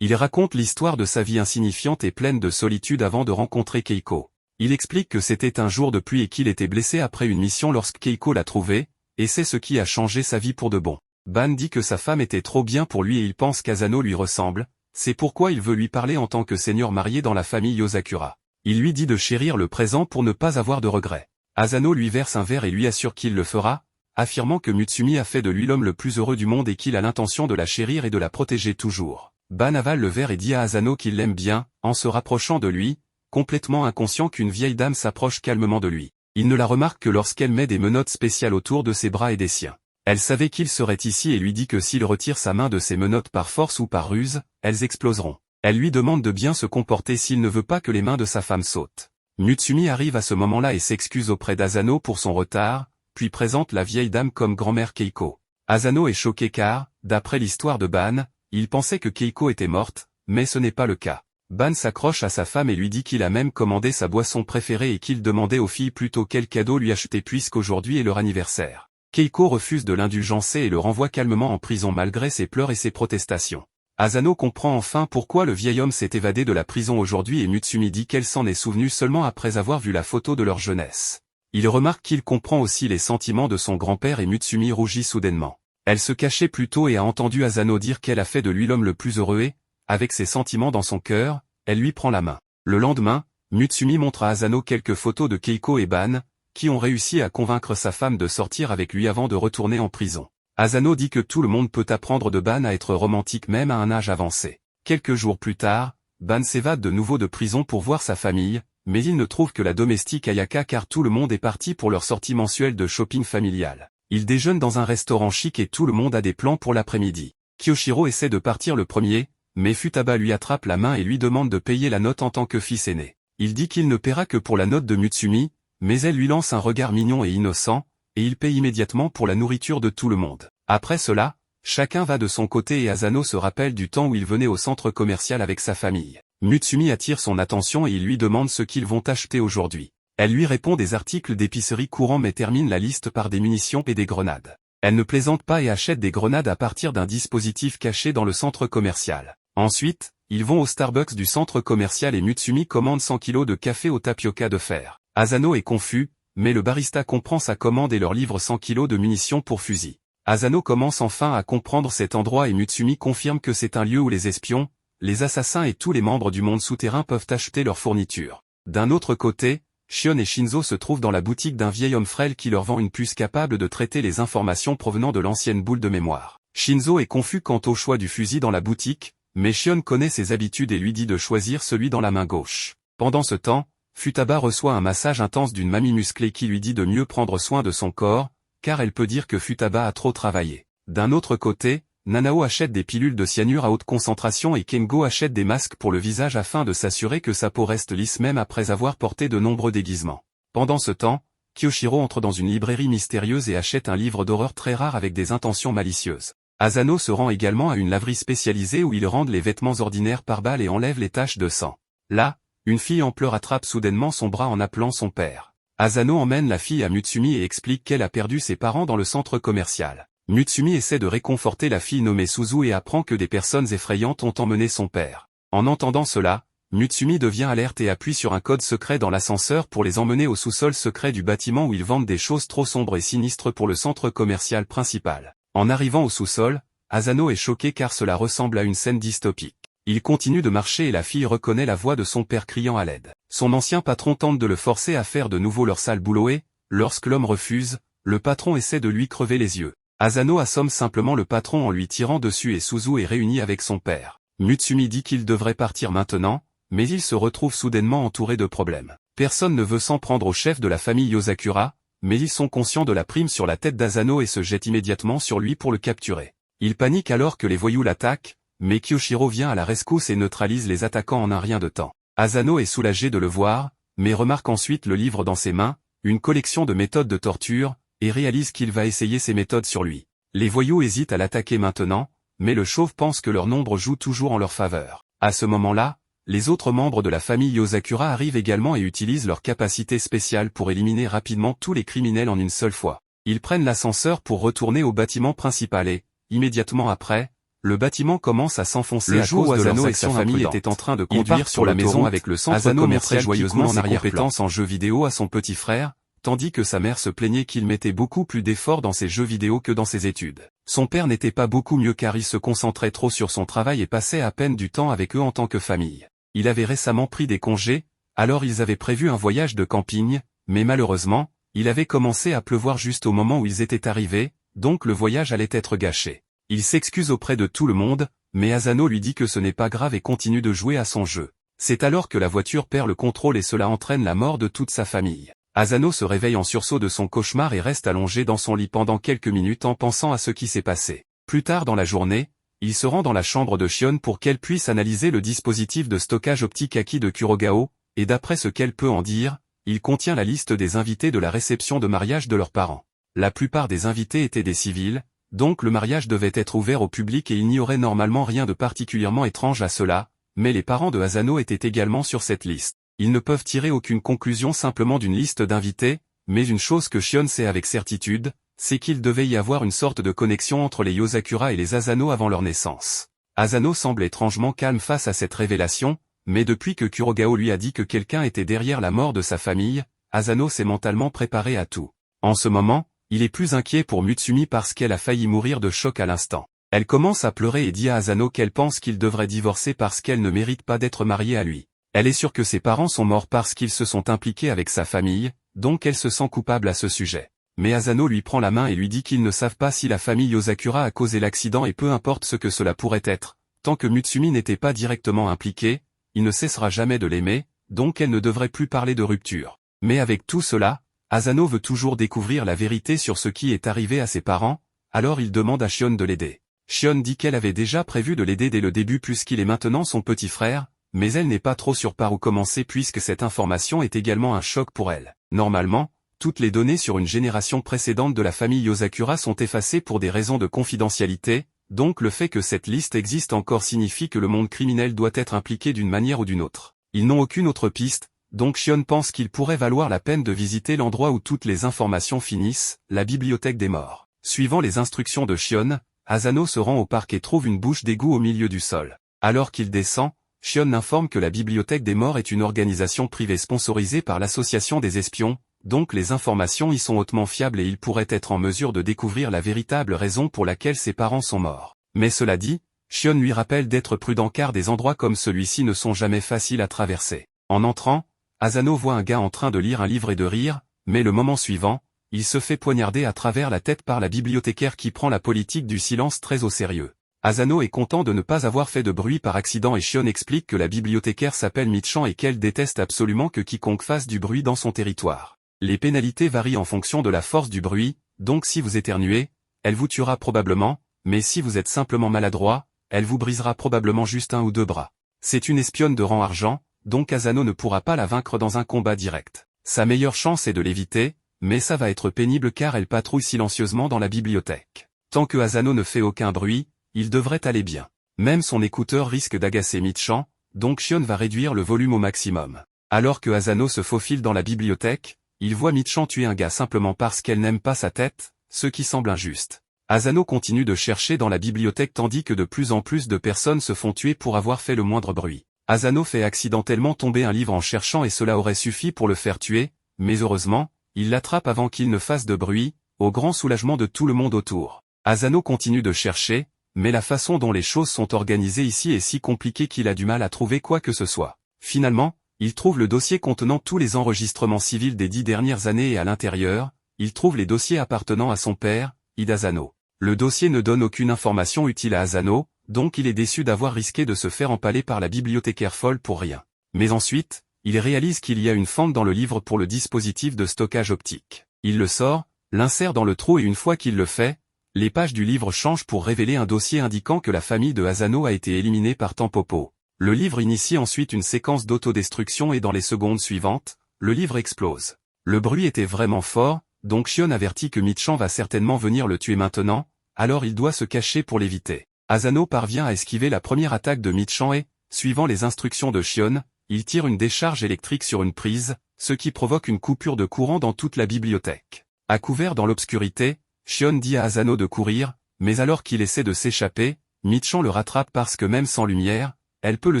S1: Il raconte l'histoire de sa vie insignifiante et pleine de solitude avant de rencontrer Keiko. Il explique que c'était un jour de pluie et qu'il était blessé après une mission lorsque Keiko l'a trouvé, et c'est ce qui a changé sa vie pour de bon. Ban dit que sa femme était trop bien pour lui et il pense qu'Asano lui ressemble, c'est pourquoi il veut lui parler en tant que seigneur marié dans la famille Yosakura. Il lui dit de chérir le présent pour ne pas avoir de regrets. Asano lui verse un verre et lui assure qu'il le fera, affirmant que Mutsumi a fait de lui l'homme le plus heureux du monde et qu'il a l'intention de la chérir et de la protéger toujours. Ban avale le verre et dit à Asano qu'il l'aime bien, en se rapprochant de lui, complètement inconscient qu'une vieille dame s'approche calmement de lui. Il ne la remarque que lorsqu'elle met des menottes spéciales autour de ses bras et des siens. Elle savait qu'il serait ici et lui dit que s'il retire sa main de ses menottes par force ou par ruse, elles exploseront. Elle lui demande de bien se comporter s'il ne veut pas que les mains de sa femme sautent. Mutsumi arrive à ce moment-là et s'excuse auprès d'Asano pour son retard, puis présente la vieille dame comme grand-mère Keiko. Asano est choqué car, d'après l'histoire de Ban, il pensait que Keiko était morte, mais ce n'est pas le cas. Ban s'accroche à sa femme et lui dit qu'il a même commandé sa boisson préférée et qu'il demandait aux filles plutôt quel cadeau lui acheter puisqu'aujourd'hui est leur anniversaire. Keiko refuse de l'indulgencer et le renvoie calmement en prison malgré ses pleurs et ses protestations. Asano comprend enfin pourquoi le vieil homme s'est évadé de la prison aujourd'hui et Mutsumi dit qu'elle s'en est souvenue seulement après avoir vu la photo de leur jeunesse. Il remarque qu'il comprend aussi les sentiments de son grand-père et Mutsumi rougit soudainement. Elle se cachait plus tôt et a entendu Asano dire qu'elle a fait de lui l'homme le plus heureux et, avec ses sentiments dans son cœur, elle lui prend la main. Le lendemain, Mutsumi montre à Asano quelques photos de Keiko et Ban, qui ont réussi à convaincre sa femme de sortir avec lui avant de retourner en prison. Asano dit que tout le monde peut apprendre de Ban à être romantique même à un âge avancé. Quelques jours plus tard, Ban s'évade de nouveau de prison pour voir sa famille, mais il ne trouve que la domestique Ayaka car tout le monde est parti pour leur sortie mensuelle de shopping familial. Il déjeune dans un restaurant chic et tout le monde a des plans pour l'après-midi. Kyoshiro essaie de partir le premier, mais Futaba lui attrape la main et lui demande de payer la note en tant que fils aîné. Il dit qu'il ne paiera que pour la note de Mutsumi, mais elle lui lance un regard mignon et innocent, et il paye immédiatement pour la nourriture de tout le monde. Après cela, chacun va de son côté et Asano se rappelle du temps où il venait au centre commercial avec sa famille. Mutsumi attire son attention et il lui demande ce qu'ils vont acheter aujourd'hui. Elle lui répond des articles d'épicerie courants mais termine la liste par des munitions et des grenades. Elle ne plaisante pas et achète des grenades à partir d'un dispositif caché dans le centre commercial. Ensuite, ils vont au Starbucks du centre commercial et Mutsumi commande 100 kg de café au tapioca de fer. Asano est confus, mais le barista comprend sa commande et leur livre 100 kg de munitions pour fusil. Asano commence enfin à comprendre cet endroit et Mutsumi confirme que c'est un lieu où les espions, les assassins et tous les membres du monde souterrain peuvent acheter leurs fournitures. D'un autre côté, Shion et Shinzo se trouvent dans la boutique d'un vieil homme frêle qui leur vend une puce capable de traiter les informations provenant de l'ancienne boule de mémoire. Shinzo est confus quant au choix du fusil dans la boutique, mais Shion connaît ses habitudes et lui dit de choisir celui dans la main gauche. Pendant ce temps, Futaba reçoit un massage intense d'une mamie musclée qui lui dit de mieux prendre soin de son corps, car elle peut dire que Futaba a trop travaillé. D'un autre côté, Nanao achète des pilules de cyanure à haute concentration et Kengo achète des masques pour le visage afin de s'assurer que sa peau reste lisse même après avoir porté de nombreux déguisements. Pendant ce temps, Kyoshiro entre dans une librairie mystérieuse et achète un livre d'horreur très rare avec des intentions malicieuses. Asano se rend également à une laverie spécialisée où ils rendent les vêtements ordinaires par balle et enlèvent les taches de sang. Là, une fille en pleurs attrape soudainement son bras en appelant son père. Asano emmène la fille à Mutsumi et explique qu'elle a perdu ses parents dans le centre commercial. Mutsumi essaie de réconforter la fille nommée Suzu et apprend que des personnes effrayantes ont emmené son père. En entendant cela, Mutsumi devient alerte et appuie sur un code secret dans l'ascenseur pour les emmener au sous-sol secret du bâtiment où ils vendent des choses trop sombres et sinistres pour le centre commercial principal. En arrivant au sous-sol, Asano est choqué car cela ressemble à une scène dystopique. Il continue de marcher et la fille reconnaît la voix de son père criant à l'aide. Son ancien patron tente de le forcer à faire de nouveau leur sale boulot et, lorsque l'homme refuse, le patron essaie de lui crever les yeux. Asano assomme simplement le patron en lui tirant dessus et Suzu est réuni avec son père. Mutsumi dit qu'il devrait partir maintenant, mais il se retrouve soudainement entouré de problèmes. Personne ne veut s'en prendre au chef de la famille Yosakura, mais ils sont conscients de la prime sur la tête d'Asano et se jettent immédiatement sur lui pour le capturer. Il panique alors que les voyous l'attaquent, mais Kyoshiro vient à la rescousse et neutralise les attaquants en un rien de temps. Asano est soulagé de le voir, mais remarque ensuite le livre dans ses mains, une collection de méthodes de torture, et réalise qu'il va essayer ces méthodes sur lui. Les voyous hésitent à l'attaquer maintenant, mais le chauve pense que leur nombre joue toujours en leur faveur. À ce moment-là, les autres membres de la famille Yosakura arrivent également et utilisent leur capacité spéciale pour éliminer rapidement tous les criminels en une seule fois. Ils prennent l'ascenseur pour retourner au bâtiment principal et, immédiatement après, le bâtiment commence à s'enfoncer
S2: Le
S1: à
S2: jour où
S1: cause de
S2: Asano
S1: leur
S2: et sa
S1: action
S2: famille
S1: imprudente.
S2: étaient en train de
S1: Ils
S2: conduire
S1: partent
S2: sur
S1: la maison
S2: l'autoroute,
S1: avec le centre
S2: Asano
S1: commercial
S2: montrait
S1: joyeusement
S2: joyeusement
S1: ses
S2: ses
S1: compétences en jeux vidéo à son petit frère, tandis que sa mère se plaignait qu'il mettait beaucoup plus d'efforts dans ses jeux vidéo que dans ses études. Son père n'était pas beaucoup mieux car il se concentrait trop sur son travail et passait à peine du temps avec eux en tant que famille. Il avait récemment pris des congés, alors ils avaient prévu un voyage de camping, mais malheureusement, il avait commencé à pleuvoir juste au moment où ils étaient arrivés, donc le voyage allait être gâché. Il s'excuse auprès de tout le monde, mais Asano lui dit que ce n'est pas grave et continue de jouer à son jeu. C'est alors que la voiture perd le contrôle et cela entraîne la mort de toute sa famille. Asano se réveille en sursaut de son cauchemar et reste allongé dans son lit pendant quelques minutes en pensant à ce qui s'est passé. Plus tard dans la journée, il se rend dans la chambre de Shion pour qu'elle puisse analyser le dispositif de stockage optique acquis de Kurogao, et d'après ce qu'elle peut en dire, il contient la liste des invités de la réception de mariage de leurs parents. La plupart des invités étaient des civils, donc le mariage devait être ouvert au public et il n'y aurait normalement rien de particulièrement étrange à cela, mais les parents de Asano étaient également sur cette liste. Ils ne peuvent tirer aucune conclusion simplement d'une liste d'invités, mais une chose que Shion sait avec certitude, c'est qu'il devait y avoir une sorte de connexion entre les Yosakura et les Asano avant leur naissance. Asano semble étrangement calme face à cette révélation, mais depuis que Kurogao lui a dit que quelqu'un était derrière la mort de sa famille, Asano s'est mentalement préparé à tout. En ce moment, il est plus inquiet pour Mutsumi parce qu'elle a failli mourir de choc à l'instant. Elle commence à pleurer et dit à Asano qu'elle pense qu'il devrait divorcer parce qu'elle ne mérite pas d'être mariée à lui. Elle est sûre que ses parents sont morts parce qu'ils se sont impliqués avec sa famille, donc elle se sent coupable à ce sujet. Mais Asano lui prend la main et lui dit qu'ils ne savent pas si la famille Yosakura a causé l'accident et peu importe ce que cela pourrait être, tant que Mutsumi n'était pas directement impliqué, il ne cessera jamais de l'aimer, donc elle ne devrait plus parler de rupture. Mais avec tout cela, Asano veut toujours découvrir la vérité sur ce qui est arrivé à ses parents, alors il demande à Shion de l'aider. Shion dit qu'elle avait déjà prévu de l'aider dès le début puisqu'il est maintenant son petit frère, mais elle n'est pas trop sûre par où commencer puisque cette information est également un choc pour elle. Normalement, toutes les données sur une génération précédente de la famille Yosakura sont effacées pour des raisons de confidentialité, donc le fait que cette liste existe encore signifie que le monde criminel doit être impliqué d'une manière ou d'une autre. Ils n'ont aucune autre piste, donc Shion pense qu'il pourrait valoir la peine de visiter l'endroit où toutes les informations finissent, la bibliothèque des morts. Suivant les instructions de Shion, Asano se rend au parc et trouve une bouche d'égout au milieu du sol. Alors qu'il descend, Shion informe que la bibliothèque des morts est une organisation privée sponsorisée par l'association des espions, donc les informations y sont hautement fiables et il pourrait être en mesure de découvrir la véritable raison pour laquelle ses parents sont morts. Mais cela dit, Shion lui rappelle d'être prudent car des endroits comme celui-ci ne sont jamais faciles à traverser. En entrant, Asano voit un gars en train de lire un livre et de rire, mais le moment suivant, il se fait poignarder à travers la tête par la bibliothécaire qui prend la politique du silence très au sérieux. Asano est content de ne pas avoir fait de bruit par accident et Shion explique que la bibliothécaire s'appelle Michan et qu'elle déteste absolument que quiconque fasse du bruit dans son territoire. Les pénalités varient en fonction de la force du bruit, donc si vous éternuez, elle vous tuera probablement, mais si vous êtes simplement maladroit, elle vous brisera probablement juste un ou deux bras. C'est une espionne de rang argent, donc Asano ne pourra pas la vaincre dans un combat direct. Sa meilleure chance est de l'éviter, mais ça va être pénible car elle patrouille silencieusement dans la bibliothèque. Tant que Asano ne fait aucun bruit, il devrait aller bien. Même son écouteur risque d'agacer Michan, donc Shion va réduire le volume au maximum. Alors que Asano se faufile dans la bibliothèque, il voit Michan tuer un gars simplement parce qu'elle n'aime pas sa tête, ce qui semble injuste. Asano continue de chercher dans la bibliothèque tandis que de plus en plus de personnes se font tuer pour avoir fait le moindre bruit. Asano fait accidentellement tomber un livre en cherchant et cela aurait suffi pour le faire tuer, mais heureusement, il l'attrape avant qu'il ne fasse de bruit, au grand soulagement de tout le monde autour. Asano continue de chercher, mais la façon dont les choses sont organisées ici est si compliquée qu'il a du mal à trouver quoi que ce soit. Finalement, il trouve le dossier contenant tous les enregistrements civils des 10 dernières années et à l'intérieur, il trouve les dossiers appartenant à son père, Hidasano. Le dossier ne donne aucune information utile à Asano, donc il est déçu d'avoir risqué de se faire empaler par la bibliothécaire folle pour rien. Mais ensuite, il réalise qu'il y a une fente dans le livre pour le dispositif de stockage optique. Il le sort, l'insère dans le trou et une fois qu'il le fait, les pages du livre changent pour révéler un dossier indiquant que la famille de Asano a été éliminée par Tampopo. Le livre initie ensuite une séquence d'autodestruction et dans les secondes suivantes, le livre explose. Le bruit était vraiment fort, donc Shion avertit que Michan va certainement venir le tuer maintenant, alors il doit se cacher pour l'éviter. Asano parvient à esquiver la première attaque de Michan et, suivant les instructions de Shion, il tire une décharge électrique sur une prise, ce qui provoque une coupure de courant dans toute la bibliothèque. À couvert dans l'obscurité, Shion dit à Asano de courir, mais alors qu'il essaie de s'échapper, Michan le rattrape parce que même sans lumière, elle peut le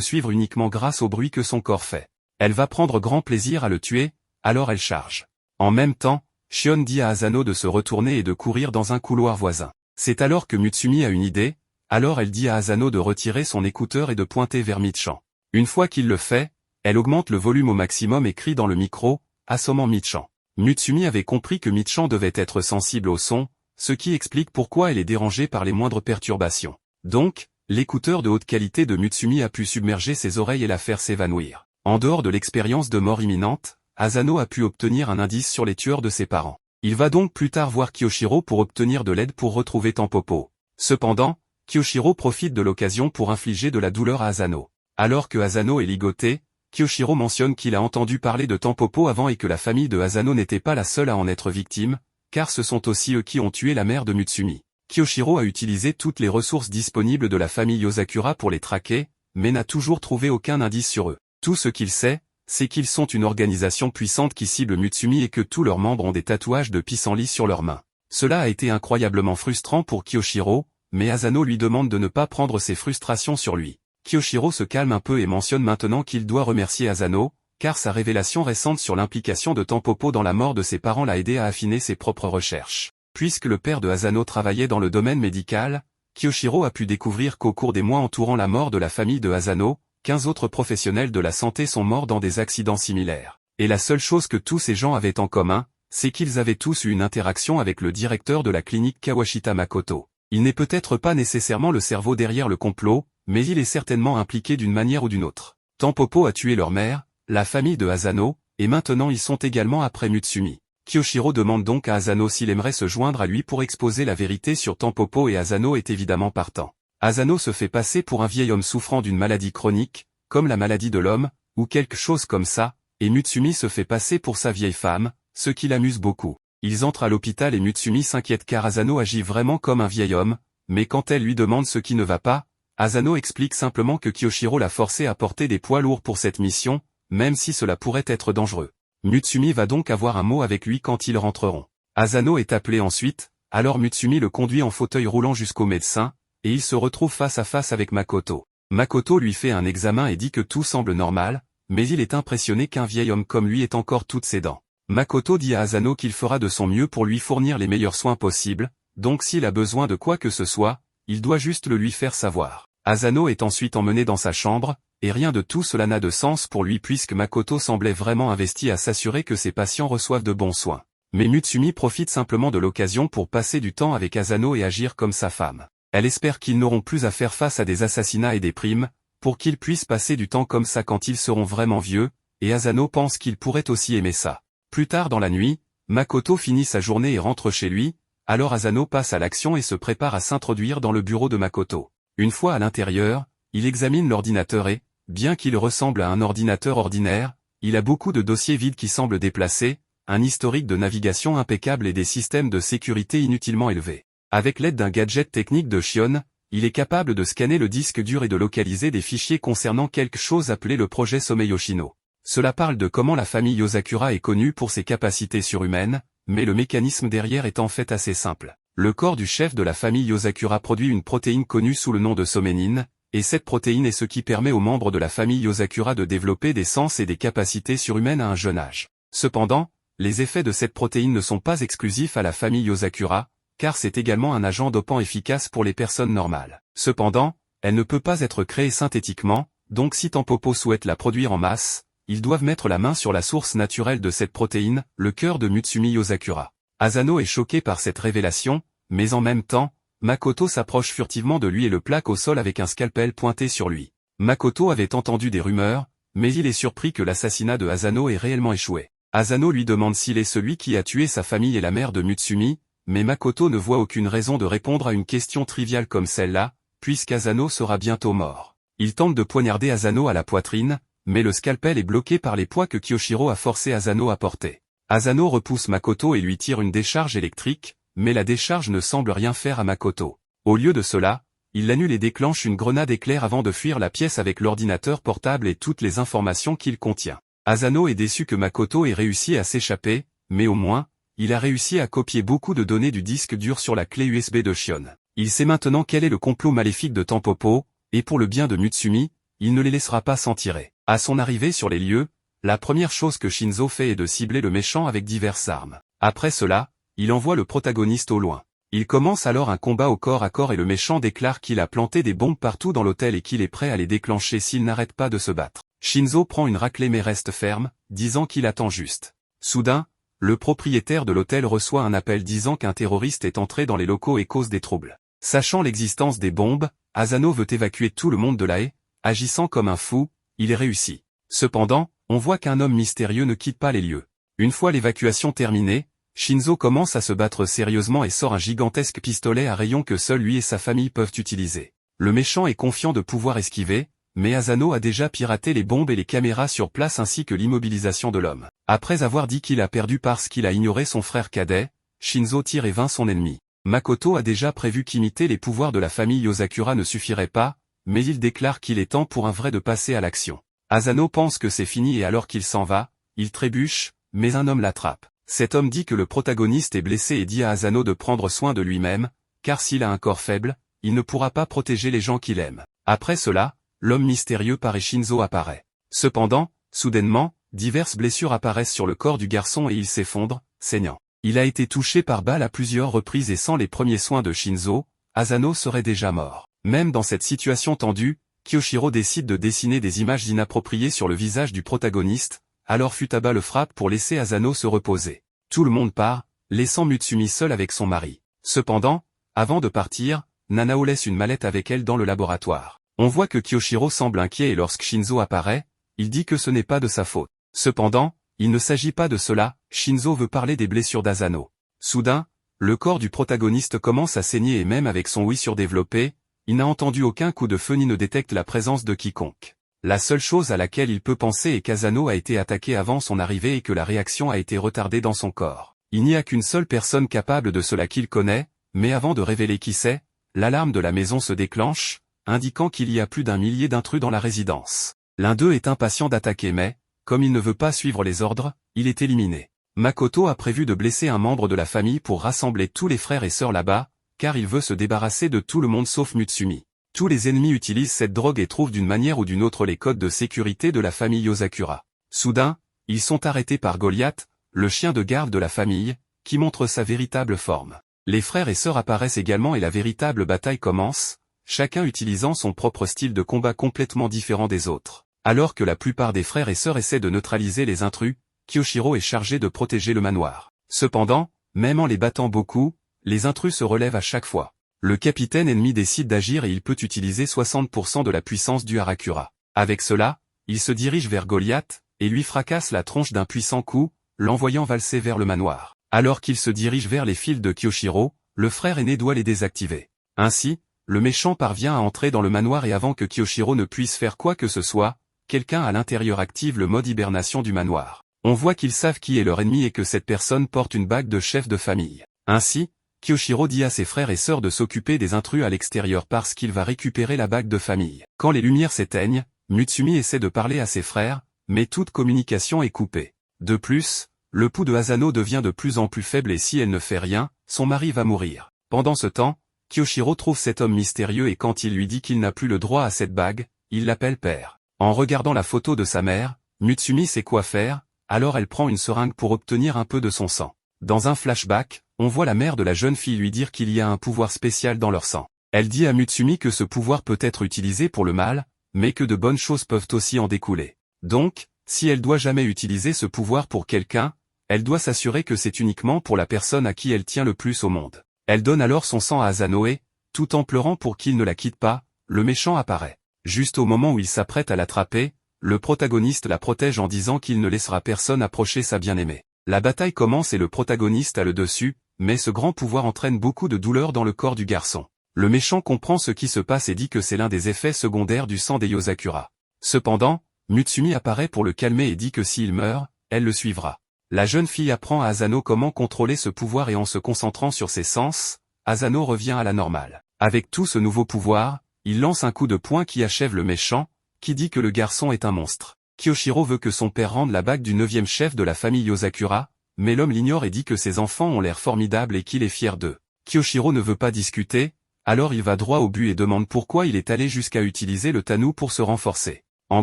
S1: suivre uniquement grâce au bruit que son corps fait. Elle va prendre grand plaisir à le tuer, alors elle charge. En même temps, Shion dit à Asano de se retourner et de courir dans un couloir voisin. C'est alors que Mutsumi a une idée, alors elle dit à Asano de retirer son écouteur et de pointer vers Michan. Une fois qu'il le fait, elle augmente le volume au maximum et crie dans le micro, assommant Michan. Mutsumi avait compris que Michan devait être sensible au son, ce qui explique pourquoi elle est dérangée par les moindres perturbations. Donc, l'écouteur de haute qualité de Mutsumi a pu submerger ses oreilles et la faire s'évanouir. En dehors de l'expérience de mort imminente, Asano a pu obtenir un indice sur les tueurs de ses parents. Il va donc plus tard voir Kyoshiro pour obtenir de l'aide pour retrouver Tampopo. Cependant, Kyoshiro profite de l'occasion pour infliger de la douleur à Asano. Alors que Asano est ligoté, Kyoshiro mentionne qu'il a entendu parler de Tampopo avant et que la famille de Asano n'était pas la seule à en être victime, car ce sont aussi eux qui ont tué la mère de Mutsumi. Kyoshiro a utilisé toutes les ressources disponibles de la famille Yosakura pour les traquer, mais n'a toujours trouvé aucun indice sur eux. Tout ce qu'il sait, c'est qu'ils sont une organisation puissante qui cible Mutsumi et que tous leurs membres ont des tatouages de pissenlit sur leurs mains. Cela a été incroyablement frustrant pour Kyoshiro, mais Asano lui demande de ne pas prendre ses frustrations sur lui. Kyoshiro se calme un peu et mentionne maintenant qu'il doit remercier Asano, car sa révélation récente sur l'implication de Tampopo dans la mort de ses parents l'a aidé à affiner ses propres recherches. Puisque le père de Asano travaillait dans le domaine médical, Kyoshiro a pu découvrir qu'au cours des mois entourant la mort de la famille de Asano, 15 autres professionnels de la santé sont morts dans des accidents similaires. Et la seule chose que tous ces gens avaient en commun, c'est qu'ils avaient tous eu une interaction avec le directeur de la clinique Kawashita Makoto. Il n'est peut-être pas nécessairement le cerveau derrière le complot, mais il est certainement impliqué d'une manière ou d'une autre. Tampopo a tué leur mère, la famille de Asano, et maintenant ils sont également après Mutsumi. Kyoshiro demande donc à Asano s'il aimerait se joindre à lui pour exposer la vérité sur Tampopo et Asano est évidemment partant. Asano se fait passer pour un vieil homme souffrant d'une maladie chronique, comme la maladie de l'homme, ou quelque chose comme ça, et Mutsumi se fait passer pour sa vieille femme, ce qui l'amuse beaucoup. Ils entrent à l'hôpital et Mutsumi s'inquiète car Asano agit vraiment comme un vieil homme, mais quand elle lui demande ce qui ne va pas, Asano explique simplement que Kyoshiro l'a forcé à porter des poids lourds pour cette mission, même si cela pourrait être dangereux. Mutsumi va donc avoir un mot avec lui quand ils rentreront. Asano est appelé ensuite, alors Mutsumi le conduit en fauteuil roulant jusqu'au médecin, et il se retrouve face à face avec Makoto. Makoto lui fait un examen et dit que tout semble normal, mais il est impressionné qu'un vieil homme comme lui ait encore toutes ses dents. Makoto dit à Asano qu'il fera de son mieux pour lui fournir les meilleurs soins possibles, donc s'il a besoin de quoi que ce soit, il doit juste le lui faire savoir. Asano est ensuite emmené dans sa chambre, et rien de tout cela n'a de sens pour lui puisque Makoto semblait vraiment investi à s'assurer que ses patients reçoivent de bons soins. Mais Mutsumi profite simplement de l'occasion pour passer du temps avec Asano et agir comme sa femme. Elle espère qu'ils n'auront plus à faire face à des assassinats et des primes, pour qu'ils puissent passer du temps comme ça quand ils seront vraiment vieux, et Asano pense qu'il pourrait aussi aimer ça. Plus tard dans la nuit, Makoto finit sa journée et rentre chez lui, alors Asano passe à l'action et se prépare à s'introduire dans le bureau de Makoto. Une fois à l'intérieur, il examine l'ordinateur et, bien qu'il ressemble à un ordinateur ordinaire, il a beaucoup de dossiers vides qui semblent déplacés, un historique de navigation impeccable et des systèmes de sécurité inutilement élevés. Avec l'aide d'un gadget technique de Shion, il est capable de scanner le disque dur et de localiser des fichiers concernant quelque chose appelé le projet Somei Yoshino. Cela parle de comment la famille Yosakura est connue pour ses capacités surhumaines, mais le mécanisme derrière est en fait assez simple. Le corps du chef de la famille Yosakura produit une protéine connue sous le nom de soménine, et cette protéine est ce qui permet aux membres de la famille Yosakura de développer des sens et des capacités surhumaines à un jeune âge. Cependant, les effets de cette protéine ne sont pas exclusifs à la famille Yosakura, car c'est également un agent dopant efficace pour les personnes normales. Cependant, elle ne peut pas être créée synthétiquement, donc si Tampopo souhaite la produire en masse, ils doivent mettre la main sur la source naturelle de cette protéine, le cœur de Mutsumi Yosakura. Asano est choqué par cette révélation, mais en même temps, Makoto s'approche furtivement de lui et le plaque au sol avec un scalpel pointé sur lui. Makoto avait entendu des rumeurs, mais il est surpris que l'assassinat de Asano ait réellement échoué. Asano lui demande s'il est celui qui a tué sa famille et la mère de Mutsumi, mais Makoto ne voit aucune raison de répondre à une question triviale comme celle-là, puisqu'Asano sera bientôt mort. Il tente de poignarder Asano à la poitrine, mais le scalpel est bloqué par les poids que Kyoshiro a forcé Asano à porter. Asano repousse Makoto et lui tire une décharge électrique, mais la décharge ne semble rien faire à Makoto. Au lieu de cela, il l'annule et déclenche une grenade éclair avant de fuir la pièce avec l'ordinateur portable et toutes les informations qu'il contient. Asano est déçu que Makoto ait réussi à s'échapper, mais au moins, il a réussi à copier beaucoup de données du disque dur sur la clé USB de Shion. Il sait maintenant quel est le complot maléfique de Tampopo, et pour le bien de Mutsumi, il ne les laissera pas s'en tirer. À son arrivée sur les lieux, la première chose que Shinzo fait est de cibler le méchant avec diverses armes. Après cela, il envoie le protagoniste au loin. Il commence alors un combat au corps à corps et le méchant déclare qu'il a planté des bombes partout dans l'hôtel et qu'il est prêt à les déclencher s'il n'arrête pas de se battre. Shinzo prend une raclée mais reste ferme, disant qu'il attend juste. Soudain, le propriétaire de l'hôtel reçoit un appel disant qu'un terroriste est entré dans les locaux et cause des troubles. Sachant l'existence des bombes, Asano veut évacuer tout le monde de là et, agissant comme un fou, il est réussi. Cependant, on voit qu'un homme mystérieux ne quitte pas les lieux. Une fois l'évacuation terminée, Shinzo commence à se battre sérieusement et sort un gigantesque pistolet à rayon que seul lui et sa famille peuvent utiliser. Le méchant est confiant de pouvoir esquiver, mais Asano a déjà piraté les bombes et les caméras sur place ainsi que l'immobilisation de l'homme. Après avoir dit qu'il a perdu parce qu'il a ignoré son frère cadet, Shinzo tire et vainc son ennemi. Makoto a déjà prévu qu'imiter les pouvoirs de la famille Yosakura ne suffirait pas, mais il déclare qu'il est temps pour un vrai de passer à l'action. Asano pense que c'est fini et alors qu'il s'en va, il trébuche, mais un homme l'attrape. Cet homme dit que le protagoniste est blessé et dit à Asano de prendre soin de lui-même, car s'il a un corps faible, il ne pourra pas protéger les gens qu'il aime. Après cela, l'homme mystérieux par Shinzo apparaît. Cependant, soudainement, diverses blessures apparaissent sur le corps du garçon et il s'effondre, saignant. Il a été touché par balle à plusieurs reprises et sans les premiers soins de Shinzo, Asano serait déjà mort. Même dans cette situation tendue, Kyoshiro décide de dessiner des images inappropriées sur le visage du protagoniste, alors Futaba le frappe pour laisser Asano se reposer. Tout le monde part, laissant Mutsumi seule avec son mari. Cependant, avant de partir, Nanao laisse une mallette avec elle dans le laboratoire. On voit que Kyoshiro semble inquiet et lorsque Shinzo apparaît, il dit que ce n'est pas de sa faute. Cependant, il ne s'agit pas de cela, Shinzo veut parler des blessures d'Asano. Soudain, le corps du protagoniste commence à saigner et même avec son oui surdéveloppé, il n'a entendu aucun coup de feu ni ne détecte la présence de quiconque. La seule chose à laquelle il peut penser est qu'Asano a été attaqué avant son arrivée et que la réaction a été retardée dans son corps. Il n'y a qu'une seule personne capable de cela qu'il connaît, mais avant de révéler qui c'est, l'alarme de la maison se déclenche, indiquant qu'il y a plus d'1 millier d'intrus dans la résidence. L'un d'eux est impatient d'attaquer mais, comme il ne veut pas suivre les ordres, il est éliminé. Makoto a prévu de blesser un membre de la famille pour rassembler tous les frères et sœurs là-bas, car il veut se débarrasser de tout le monde sauf Mutsumi. Tous les ennemis utilisent cette drogue et trouvent d'une manière ou d'une autre les codes de sécurité de la famille Yosakura. Soudain, ils sont arrêtés par Goliath, le chien de garde de la famille, qui montre sa véritable forme. Les frères et sœurs apparaissent également et la véritable bataille commence, chacun utilisant son propre style de combat complètement différent des autres. Alors que la plupart des frères et sœurs essaient de neutraliser les intrus, Kyoshiro est chargé de protéger le manoir. Cependant, même en les battant beaucoup, les intrus se relèvent à chaque fois. Le capitaine ennemi décide d'agir et il peut utiliser 60% de la puissance du Harakura. Avec cela, il se dirige vers Goliath, et lui fracasse la tronche d'un puissant coup, l'envoyant valser vers le manoir. Alors qu'il se dirige vers les fils de Kyoshiro, le frère aîné doit les désactiver. Ainsi, le méchant parvient à entrer dans le manoir et avant que Kyoshiro ne puisse faire quoi que ce soit, quelqu'un à l'intérieur active le mode hibernation du manoir. On voit qu'ils savent qui est leur ennemi et que cette personne porte une bague de chef de famille. Ainsi, Kyoshiro dit à ses frères et sœurs de s'occuper des intrus à l'extérieur parce qu'il va récupérer la bague de famille. Quand les lumières s'éteignent, Mutsumi essaie de parler à ses frères, mais toute communication est coupée. De plus, le pouls de Asano devient de plus en plus faible et si elle ne fait rien, son mari va mourir. Pendant ce temps, Kyoshiro trouve cet homme mystérieux et quand il lui dit qu'il n'a plus le droit à cette bague, il l'appelle père. En regardant la photo de sa mère, Mutsumi sait quoi faire, alors elle prend une seringue pour obtenir un peu de son sang. Dans un flashback, on voit la mère de la jeune fille lui dire qu'il y a un pouvoir spécial dans leur sang. Elle dit à Mutsumi que ce pouvoir peut être utilisé pour le mal, mais que de bonnes choses peuvent aussi en découler. Donc, si elle doit jamais utiliser ce pouvoir pour quelqu'un, elle doit s'assurer que c'est uniquement pour la personne à qui elle tient le plus au monde. Elle donne alors son sang à Asano et, tout en pleurant pour qu'il ne la quitte pas, le méchant apparaît. Juste au moment où il s'apprête à l'attraper, le protagoniste la protège en disant qu'il ne laissera personne approcher sa bien-aimée. La bataille commence et le protagoniste a le dessus, mais ce grand pouvoir entraîne beaucoup de douleur dans le corps du garçon. Le méchant comprend ce qui se passe et dit que c'est l'un des effets secondaires du sang des Yosakura. Cependant, Mutsumi apparaît pour le calmer et dit que s'il meurt, elle le suivra. La jeune fille apprend à Asano comment contrôler ce pouvoir et en se concentrant sur ses sens, Asano revient à la normale. Avec tout ce nouveau pouvoir, il lance un coup de poing qui achève le méchant, qui dit que le garçon est un monstre. Kyoshiro veut que son père rende la bague du 9e chef de la famille Yosakura, mais l'homme l'ignore et dit que ses enfants ont l'air formidables et qu'il est fier d'eux. Kyoshiro ne veut pas discuter, alors il va droit au but et demande pourquoi il est allé jusqu'à utiliser le Tanu pour se renforcer. En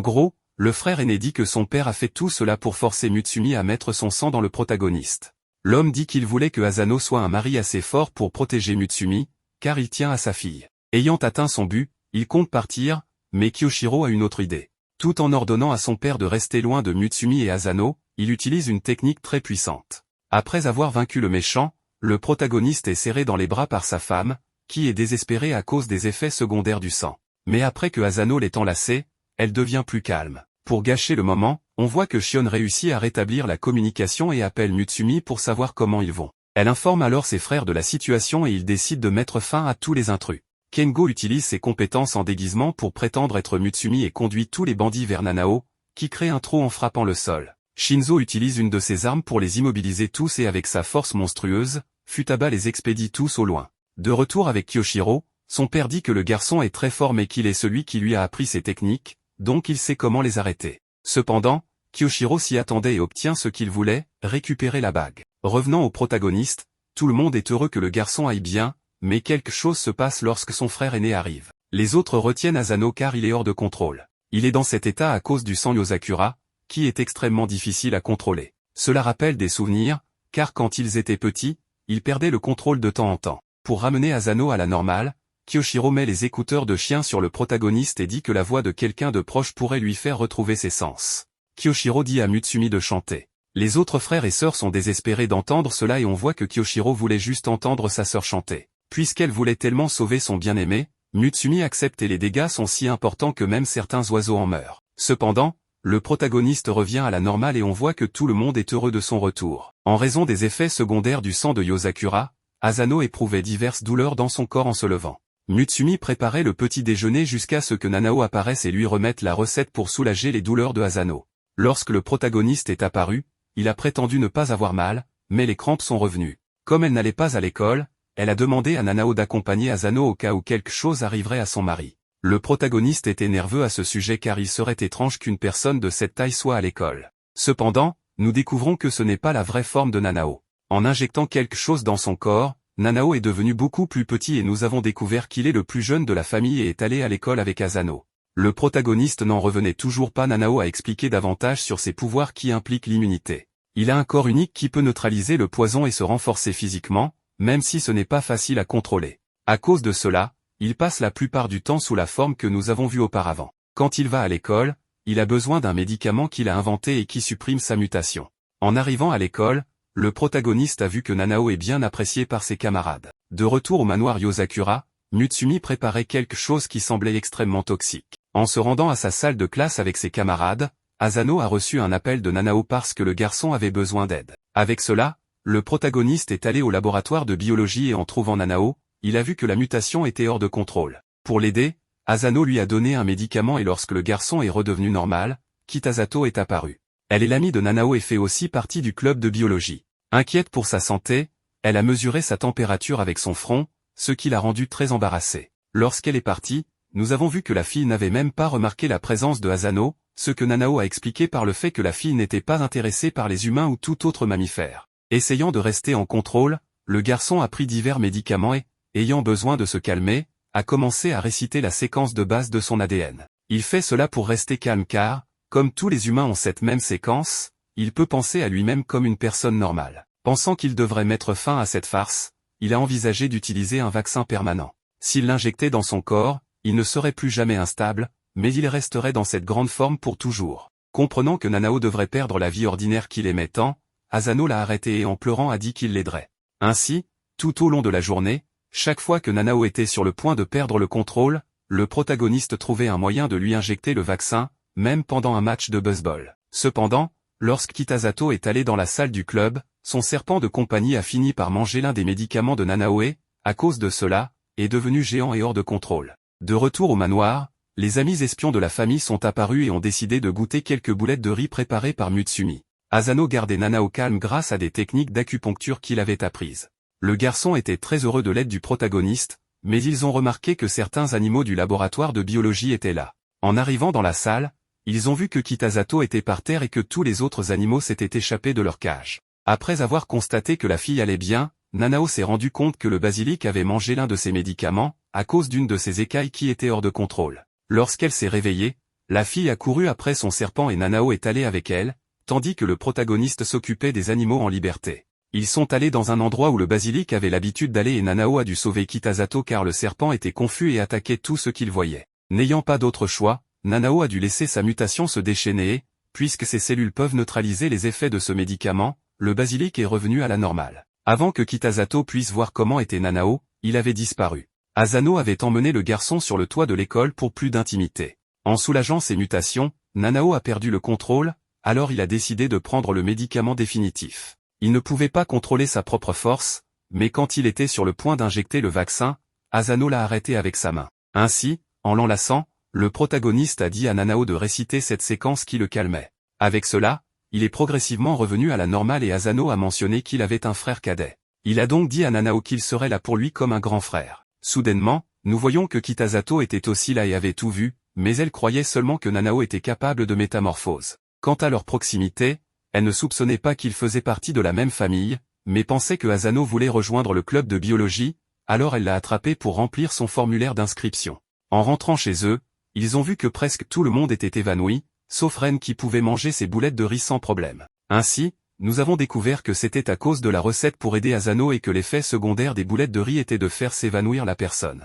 S1: gros, le frère aîné dit que son père a fait tout cela pour forcer Mutsumi à mettre son sang dans le protagoniste. L'homme dit qu'il voulait que Asano soit un mari assez fort pour protéger Mutsumi, car il tient à sa fille. Ayant atteint son but, il compte partir, mais Kyoshiro a une autre idée. Tout en ordonnant à son père de rester loin de Mutsumi et Asano, il utilise une technique très puissante. Après avoir vaincu le méchant, le protagoniste est serré dans les bras par sa femme, qui est désespérée à cause des effets secondaires du sang. Mais après que Asano l'ait enlacée, elle devient plus calme. Pour gâcher le moment, on voit que Shion réussit à rétablir la communication et appelle Mutsumi pour savoir comment ils vont. Elle informe alors ses frères de la situation et ils décident de mettre fin à tous les intrus. Kengo utilise ses compétences en déguisement pour prétendre être Mutsumi et conduit tous les bandits vers Nanao, qui crée un trou en frappant le sol. Shinzo utilise une de ses armes pour les immobiliser tous et avec sa force monstrueuse, Futaba les expédie tous au loin. De retour avec Kyoshiro, son père dit que le garçon est très fort mais qu'il est celui qui lui a appris ses techniques, donc il sait comment les arrêter. Cependant, Kyoshiro s'y attendait et obtient ce qu'il voulait, récupérer la bague. Revenant au protagoniste, tout le monde est heureux que le garçon aille bien, mais quelque chose se passe lorsque son frère aîné arrive. Les autres retiennent Asano car il est hors de contrôle. Il est dans cet état à cause du sang Yosakura, qui est extrêmement difficile à contrôler. Cela rappelle des souvenirs, car quand ils étaient petits, ils perdaient le contrôle de temps en temps. Pour ramener Asano à la normale, Kyoshiro met les écouteurs de chien sur le protagoniste et dit que la voix de quelqu'un de proche pourrait lui faire retrouver ses sens. Kyoshiro dit à Mutsumi de chanter. Les autres frères et sœurs sont désespérés d'entendre cela et on voit que Kyoshiro voulait juste entendre sa sœur chanter. Puisqu'elle voulait tellement sauver son bien-aimé, Mutsumi accepte et les dégâts sont si importants que même certains oiseaux en meurent. Cependant, le protagoniste revient à la normale et on voit que tout le monde est heureux de son retour. En raison des effets secondaires du sang de Yozakura, Asano éprouvait diverses douleurs dans son corps en se levant. Mutsumi préparait le petit déjeuner jusqu'à ce que Nanao apparaisse et lui remette la recette pour soulager les douleurs de Asano. Lorsque le protagoniste est apparu, il a prétendu ne pas avoir mal, mais les crampes sont revenues. Comme elle n'allait pas à l'école, elle a demandé à Nanao d'accompagner Asano au cas où quelque chose arriverait à son mari. Le protagoniste était nerveux à ce sujet car il serait étrange qu'une personne de cette taille soit à l'école. Cependant, nous découvrons que ce n'est pas la vraie forme de Nanao. En injectant quelque chose dans son corps, Nanao est devenu beaucoup plus petit et nous avons découvert qu'il est le plus jeune de la famille et est allé à l'école avec Asano. Le protagoniste n'en revenait toujours pas. Nanao a expliqué davantage sur ses pouvoirs qui impliquent l'immunité. Il a un corps unique qui peut neutraliser le poison et se renforcer physiquement, même si ce n'est pas facile à contrôler. À cause de cela, il passe la plupart du temps sous la forme que nous avons vue auparavant. Quand il va à l'école, il a besoin d'un médicament qu'il a inventé et qui supprime sa mutation. En arrivant à l'école, le protagoniste a vu que Nanao est bien apprécié par ses camarades. De retour au manoir Yozakura, Mutsumi préparait quelque chose qui semblait extrêmement toxique. En se rendant à sa salle de classe avec ses camarades, Asano a reçu un appel de Nanao parce que le garçon avait besoin d'aide. Avec cela, le protagoniste est allé au laboratoire de biologie et en trouvant Nanao, il a vu que la mutation était hors de contrôle. Pour l'aider, Asano lui a donné un médicament et lorsque le garçon est redevenu normal, Kitasato est apparue. Elle est l'amie de Nanao et fait aussi partie du club de biologie. Inquiète pour sa santé, elle a mesuré sa température avec son front, ce qui l'a rendue très embarrassée. Lorsqu'elle est partie, nous avons vu que la fille n'avait même pas remarqué la présence de Asano, ce que Nanao a expliqué par le fait que la fille n'était pas intéressée par les humains ou tout autre mammifère. Essayant de rester en contrôle, le garçon a pris divers médicaments et, ayant besoin de se calmer, a commencé à réciter la séquence de base de son ADN. Il fait cela pour rester calme car, comme tous les humains ont cette même séquence, il peut penser à lui-même comme une personne normale. Pensant qu'il devrait mettre fin à cette farce, il a envisagé d'utiliser un vaccin permanent. S'il l'injectait dans son corps, il ne serait plus jamais instable, mais il resterait dans cette grande forme pour toujours. Comprenant que Nanao devrait perdre la vie ordinaire qu'il aimait tant, Asano l'a arrêté et en pleurant a dit qu'il l'aiderait. Ainsi, tout au long de la journée, chaque fois que Nanao était sur le point de perdre le contrôle, le protagoniste trouvait un moyen de lui injecter le vaccin, même pendant un match de baseball. Cependant, lorsque Kitasato est allé dans la salle du club, son serpent de compagnie a fini par manger l'un des médicaments de Nanao et, à cause de cela, est devenu géant et hors de contrôle. De retour au manoir, les amis espions de la famille sont apparus et ont décidé de goûter quelques boulettes de riz préparées par Mutsumi. Asano gardait Nanao calme grâce à des techniques d'acupuncture qu'il avait apprises. Le garçon était très heureux de l'aide du protagoniste, mais ils ont remarqué que certains animaux du laboratoire de biologie étaient là. En arrivant dans la salle, ils ont vu que Kitasato était par terre et que tous les autres animaux s'étaient échappés de leur cage. Après avoir constaté que la fille allait bien, Nanao s'est rendu compte que le basilic avait mangé l'un de ses médicaments, à cause d'une de ses écailles qui était hors de contrôle. Lorsqu'elle s'est réveillée, la fille a couru après son serpent et Nanao est allé avec elle, tandis que le protagoniste s'occupait des animaux en liberté. Ils sont allés dans un endroit où le basilic avait l'habitude d'aller et Nanao a dû sauver Kitasato car le serpent était confus et attaquait tout ce qu'il voyait. N'ayant pas d'autre choix, Nanao a dû laisser sa mutation se déchaîner et, puisque ses cellules peuvent neutraliser les effets de ce médicament, le basilic est revenu à la normale. Avant que Kitasato puisse voir comment était Nanao, il avait disparu. Asano avait emmené le garçon sur le toit de l'école pour plus d'intimité. En soulageant ses mutations, Nanao a perdu le contrôle, alors il a décidé de prendre le médicament définitif. Il ne pouvait pas contrôler sa propre force, mais quand il était sur le point d'injecter le vaccin, Asano l'a arrêté avec sa main. Ainsi, en l'enlaçant, le protagoniste a dit à Nanao de réciter cette séquence qui le calmait. Avec cela, il est progressivement revenu à la normale et Asano a mentionné qu'il avait un frère cadet. Il a donc dit à Nanao qu'il serait là pour lui comme un grand frère. Soudainement, nous voyons que Kitasato était aussi là et avait tout vu, mais elle croyait seulement que Nanao était capable de métamorphose. Quant à leur proximité, elle ne soupçonnait pas qu'ils faisaient partie de la même famille, mais pensait que Asano voulait rejoindre le club de biologie, alors elle l'a attrapé pour remplir son formulaire d'inscription. En rentrant chez eux, ils ont vu que presque tout le monde était évanoui, sauf Ren qui pouvait manger ses boulettes de riz sans problème. Ainsi, nous avons découvert que c'était à cause de la recette pour aider Asano et que l'effet secondaire des boulettes de riz était de faire s'évanouir la personne.